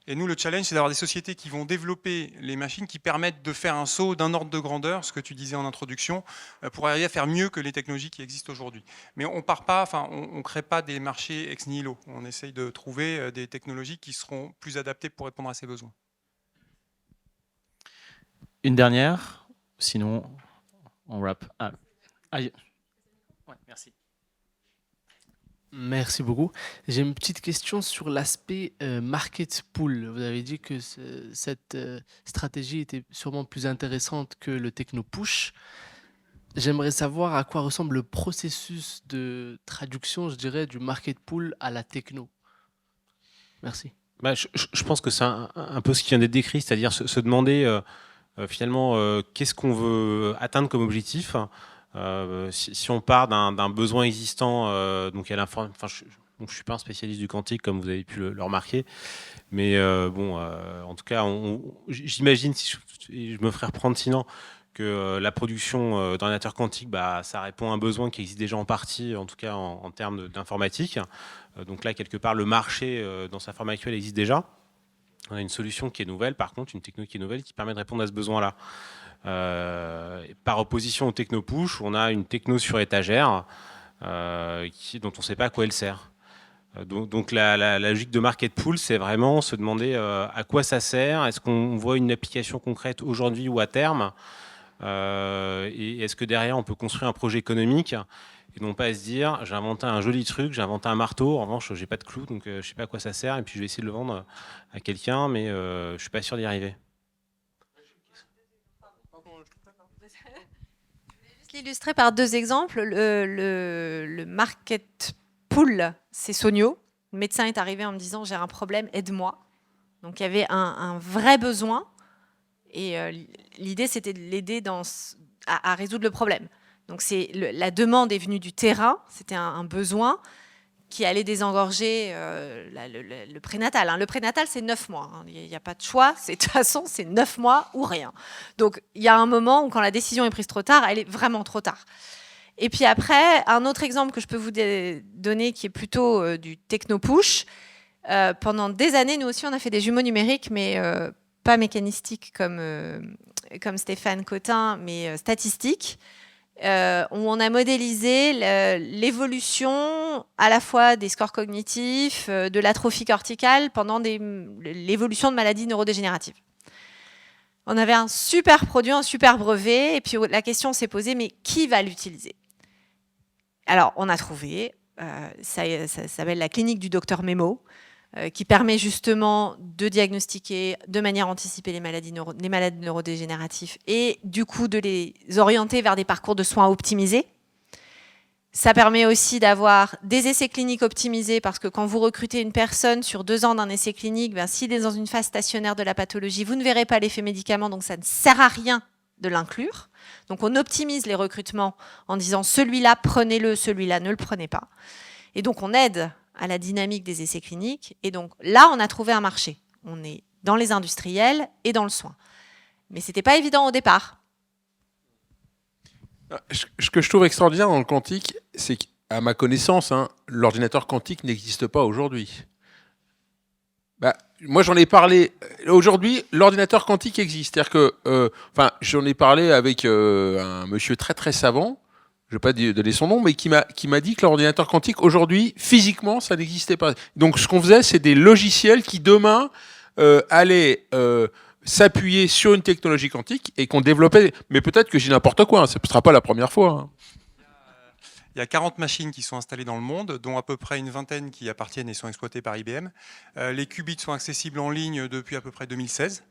Et nous, le challenge, c'est d'avoir des sociétés qui vont développer les machines qui permettent de faire un saut d'un ordre de grandeur, ce que tu disais en introduction, pour arriver à faire mieux que les technologies qui existent aujourd'hui. Mais on part pas, enfin, on crée pas des marchés ex nihilo. On essaye de trouver des technologies qui seront plus adaptées pour répondre à ces besoins. Une dernière, sinon on wrap. Ouais, merci. Merci beaucoup. J'ai une petite question sur l'aspect market pool. Vous avez dit que cette stratégie était sûrement plus intéressante que le techno push. J'aimerais savoir à quoi ressemble le processus de traduction, je dirais, du market pool à la techno. Merci. Je pense que c'est un peu ce qui vient d'être décrit, c'est-à-dire se demander finalement qu'est-ce qu'on veut atteindre comme objectif. Si on part d'un besoin existant, donc il y a l'information. Je ne suis pas un spécialiste du quantique, comme vous avez pu le remarquer, mais en tout cas, j'imagine, si je me ferais reprendre sinon, que la production d'ordinateurs quantiques, ça répond à un besoin qui existe déjà en partie, en tout cas en termes d'informatique. Donc là, quelque part, le marché, dans sa forme actuelle, existe déjà. On a une solution qui est nouvelle, par contre, une techno qui est nouvelle, qui permet de répondre à ce besoin-là. Par opposition au techno-push, on a une techno sur étagère dont on ne sait pas à quoi elle sert. Donc la logique de market pool, c'est vraiment se demander à quoi ça sert, est-ce qu'on voit une application concrète aujourd'hui ou à terme, et est-ce que derrière on peut construire un projet économique et non pas se dire j'ai inventé un joli truc, j'ai inventé un marteau, en revanche j'ai pas de clou, donc je ne sais pas à quoi ça sert, et puis je vais essayer de le vendre à quelqu'un, mais je ne suis pas sûr d'y arriver. L'illustrer par 2 exemples. Le market pool, c'est Sonio. Le médecin est arrivé en me disant j'ai un problème, aide-moi. Donc il y avait un vrai besoin et l'idée c'était de l'aider à résoudre le problème. Donc la demande est venue du terrain, c'était un besoin qui allait désengorger le prénatal. Le prénatal, c'est 9 mois. Il n'y a pas de choix. De toute façon, c'est 9 mois ou rien. Donc, il y a un moment où, quand la décision est prise trop tard, elle est vraiment trop tard. Et puis après, un autre exemple que je peux vous donner, qui est plutôt du techno-push. Pendant des années, nous aussi, on a fait des jumeaux numériques, mais pas mécanistiques comme Stéphane Cotin, mais statistiques. Où on a modélisé l'évolution à la fois des scores cognitifs, de l'atrophie corticale pendant l'évolution de maladies neurodégénératives. On avait un super produit, un super brevet, et puis la question s'est posée, mais qui va l'utiliser? Alors, on a trouvé, ça s'appelle la clinique du docteur Memo, qui permet justement de diagnostiquer de manière anticipée les maladies neurodégénératives et du coup de les orienter vers des parcours de soins optimisés. Ça permet aussi d'avoir des essais cliniques optimisés parce que quand vous recrutez une personne sur 2 ans d'un essai clinique, s'il est dans une phase stationnaire de la pathologie, vous ne verrez pas l'effet médicament, donc ça ne sert à rien de l'inclure. Donc on optimise les recrutements en disant celui-là, prenez-le, celui-là, ne le prenez pas. Et donc on aide à la dynamique des essais cliniques. Et donc là, on a trouvé un marché. On est dans les industriels et dans le soin. Mais ce n'était pas évident au départ. Ce que je trouve extraordinaire dans le quantique, c'est qu'à ma connaissance, l'ordinateur quantique n'existe pas aujourd'hui. Moi, j'en ai parlé. Aujourd'hui, l'ordinateur quantique existe. C'est-à-dire que, j'en ai parlé avec un monsieur très très savant. Je ne vais pas donner son nom, mais qui m'a dit que l'ordinateur quantique aujourd'hui, physiquement, ça n'existait pas. Donc, ce qu'on faisait, c'est des logiciels qui demain allaient s'appuyer sur une technologie quantique et qu'on développait. Mais peut-être que j'ai n'importe quoi. Ce ne sera pas la première fois. Il y a 40 machines qui sont installées dans le monde, dont à peu près une vingtaine qui appartiennent et sont exploitées par IBM. Les qubits sont accessibles en ligne depuis à peu près 2016.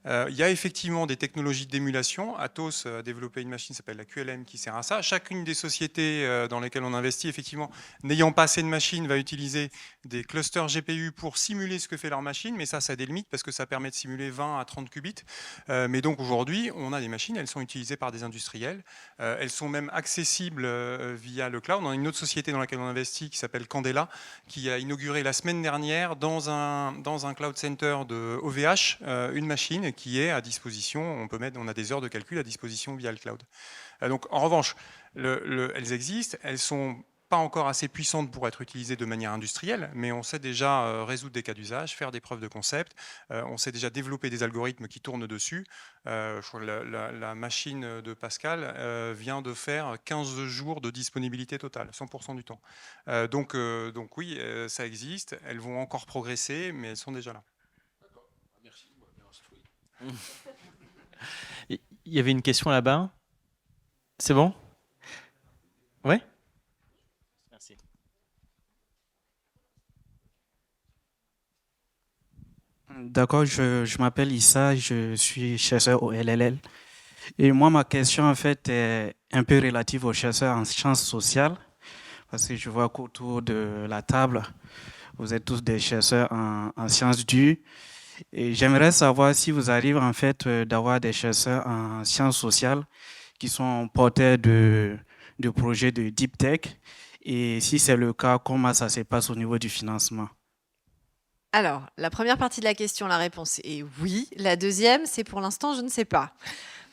Il y a effectivement des technologies d'émulation. Atos a développé une machine qui s'appelle la QLM qui sert à ça. Chacune des sociétés dans lesquelles on investit, effectivement, n'ayant pas assez de machines, va utiliser des clusters GPU pour simuler ce que fait leur machine. Mais ça a des limites parce que ça permet de simuler 20 à 30 qubits. Mais donc aujourd'hui, on a des machines, elles sont utilisées par des industriels. Elles sont même accessibles via le cloud. On a une autre société dans laquelle on investit qui s'appelle Candela, qui a inauguré la semaine dernière dans un cloud center de OVH une machine qui est à disposition, on a des heures de calcul à disposition via le cloud. Donc en revanche, elles existent, elles ne sont pas encore assez puissantes pour être utilisées de manière industrielle, mais on sait déjà résoudre des cas d'usage, faire des preuves de concept, on sait déjà développer des algorithmes qui tournent dessus. Je crois que la machine de Pascal vient de faire 15 jours de disponibilité totale, 100% du temps. Donc oui, ça existe, elles vont encore progresser, mais elles sont déjà là. Il y avait une question là-bas. C'est bon? Ouais? Merci. D'accord, je m'appelle Issa, je suis chercheur au LLL. Et moi, ma question, en fait, est un peu relative aux chercheurs en sciences sociales, parce que je vois qu'autour de la table, vous êtes tous des chercheurs en sciences dures. Et j'aimerais savoir si vous arrivez en fait d'avoir des chercheurs en sciences sociales qui sont porteurs de projets de deep tech. Et si c'est le cas, comment ça se passe au niveau du financement? Alors, la première partie de la question, la réponse est oui. La deuxième, c'est pour l'instant, je ne sais pas.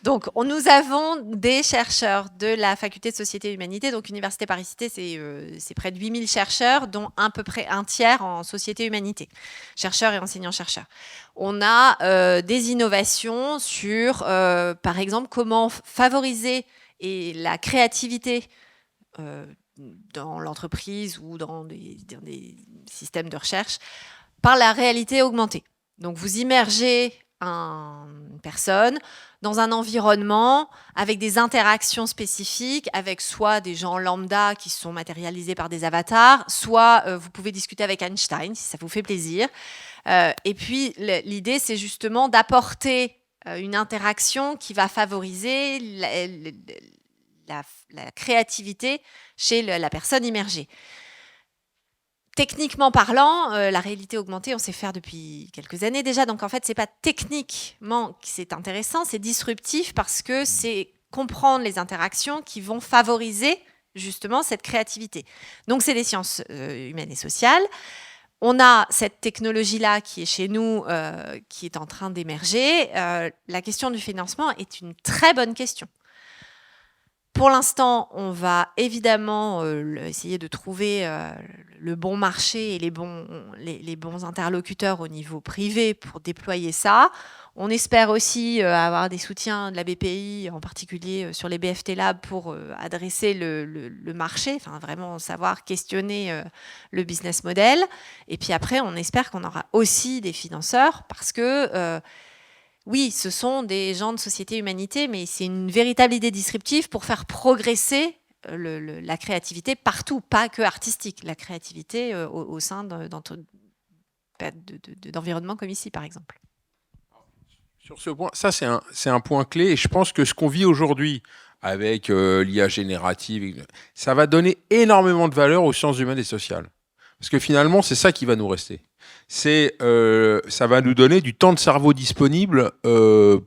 Donc, nous avons des chercheurs de la faculté de Société et Humanité. Donc, Université Paris-Cité, c'est près de 8000 chercheurs, dont à peu près un tiers en Société et Humanité, chercheurs et enseignants-chercheurs. On a des innovations sur, par exemple, comment favoriser la créativité dans l'entreprise ou dans des systèmes de recherche par la réalité augmentée. Donc, vous immergez une personne dans un environnement avec des interactions spécifiques, avec soit des gens lambda qui sont matérialisés par des avatars, soit vous pouvez discuter avec Einstein si ça vous fait plaisir. Et puis l'idée, c'est justement d'apporter une interaction qui va favoriser la créativité chez la personne immergée. Techniquement parlant, la réalité augmentée, on sait faire depuis quelques années déjà. Donc en fait, c'est pas techniquement que c'est intéressant, c'est disruptif parce que c'est comprendre les interactions qui vont favoriser justement cette créativité. Donc c'est des sciences humaines et sociales. On a cette technologie-là qui est chez nous, qui est en train d'émerger. La question du financement est une très bonne question. Pour l'instant, on va évidemment essayer de trouver le bon marché et les bons interlocuteurs au niveau privé pour déployer ça. On espère aussi avoir des soutiens de la BPI, en particulier sur les BFT Labs, pour adresser le marché, enfin vraiment savoir questionner le business model. Et puis après, on espère qu'on aura aussi des financeurs parce que oui, ce sont des gens de Société Humanité, mais c'est une véritable idée disruptive pour faire progresser la créativité partout, pas que artistique, la créativité au sein d'environnements comme ici, par exemple. Sur ce point, ça c'est un point clé, et je pense que ce qu'on vit aujourd'hui avec l'IA générative, ça va donner énormément de valeur aux sciences humaines et sociales. Parce que finalement, c'est ça qui va nous rester. Ça va nous donner du temps de cerveau disponible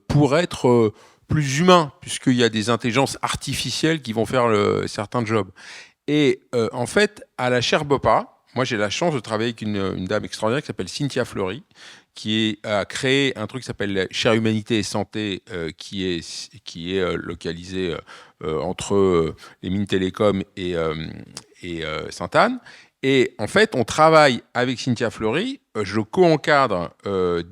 pour être plus humain, puisqu'il y a des intelligences artificielles qui vont faire certains jobs. Et en fait, à la chaire BOPA, moi j'ai la chance de travailler avec une dame extraordinaire qui s'appelle Cynthia Fleury, qui a créé un truc qui s'appelle Chaire Humanité et Santé, qui est localisé entre les mines Télécom et Sainte-Anne. Et en fait, on travaille avec Cynthia Fleury, je co-encadre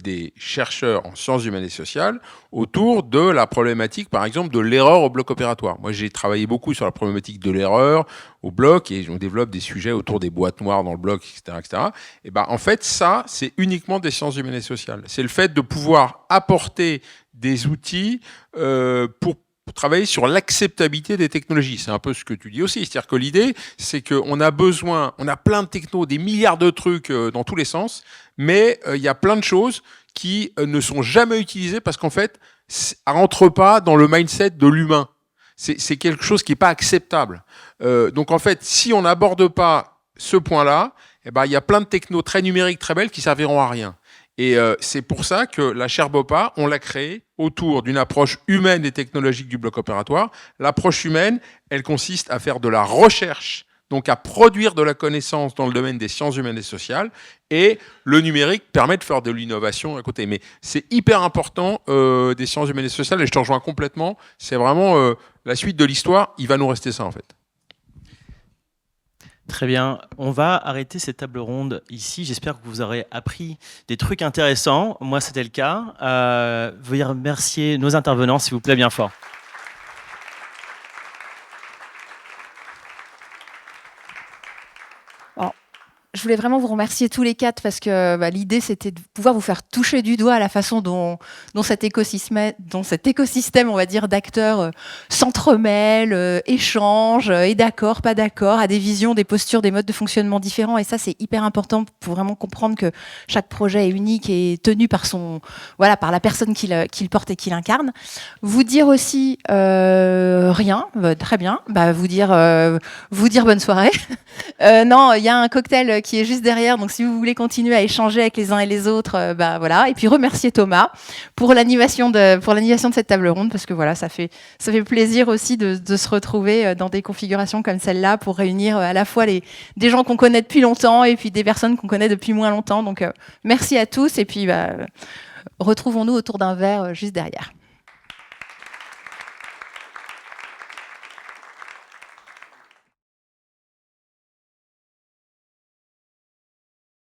des chercheurs en sciences humaines et sociales autour de la problématique, par exemple, de l'erreur au bloc opératoire. Moi, j'ai travaillé beaucoup sur la problématique de l'erreur au bloc et on développe des sujets autour des boîtes noires dans le bloc, etc., etc. Et ben, en fait, ça, c'est uniquement des sciences humaines et sociales. C'est le fait de pouvoir apporter des outils pour travailler sur l'acceptabilité des technologies. C'est un peu ce que tu dis aussi. C'est-à-dire que l'idée, c'est qu'on a besoin, on a plein de technos, des milliards de trucs dans tous les sens, mais il y a plein de choses qui ne sont jamais utilisées parce qu'en fait, ça rentre pas dans le mindset de l'humain. C'est quelque chose qui n'est pas acceptable. Donc en fait, si on n'aborde pas ce point-là, eh ben, il y a plein de technos très numériques, très belles qui serviront à rien. Et c'est pour ça que la chaire BOPA, on l'a créée autour d'une approche humaine et technologique du bloc opératoire. L'approche humaine, elle consiste à faire de la recherche, donc à produire de la connaissance dans le domaine des sciences humaines et sociales. Et le numérique permet de faire de l'innovation à côté. Mais c'est hyper important des sciences humaines et sociales, et je te rejoins complètement. C'est vraiment la suite de l'histoire. Il va nous rester ça, en fait. Très bien, on va arrêter cette table ronde ici. J'espère que vous aurez appris des trucs intéressants. Moi, c'était le cas. Veuillez remercier nos intervenants, s'il vous plaît, bien fort. Je voulais vraiment vous remercier tous les quatre parce que l'idée, c'était de pouvoir vous faire toucher du doigt la façon dont cet écosystème, on va dire, d'acteurs s'entremêlent, échangent, est d'accord, pas d'accord, a des visions, des postures, des modes de fonctionnement différents. Et ça, c'est hyper important pour vraiment comprendre que chaque projet est unique et tenu par par la personne qui le porte et qui l'incarne. Vous dire aussi rien, très bien. Vous dire bonne soirée. Non, il y a un cocktail qui est juste derrière, donc si vous voulez continuer à échanger avec les uns et les autres, voilà. Et puis remercier Thomas pour l'animation de cette table ronde, parce que voilà, ça fait plaisir aussi de se retrouver dans des configurations comme celle-là pour réunir à la fois des gens qu'on connaît depuis longtemps et puis des personnes qu'on connaît depuis moins longtemps. Donc merci à tous et puis retrouvons-nous autour d'un verre juste derrière.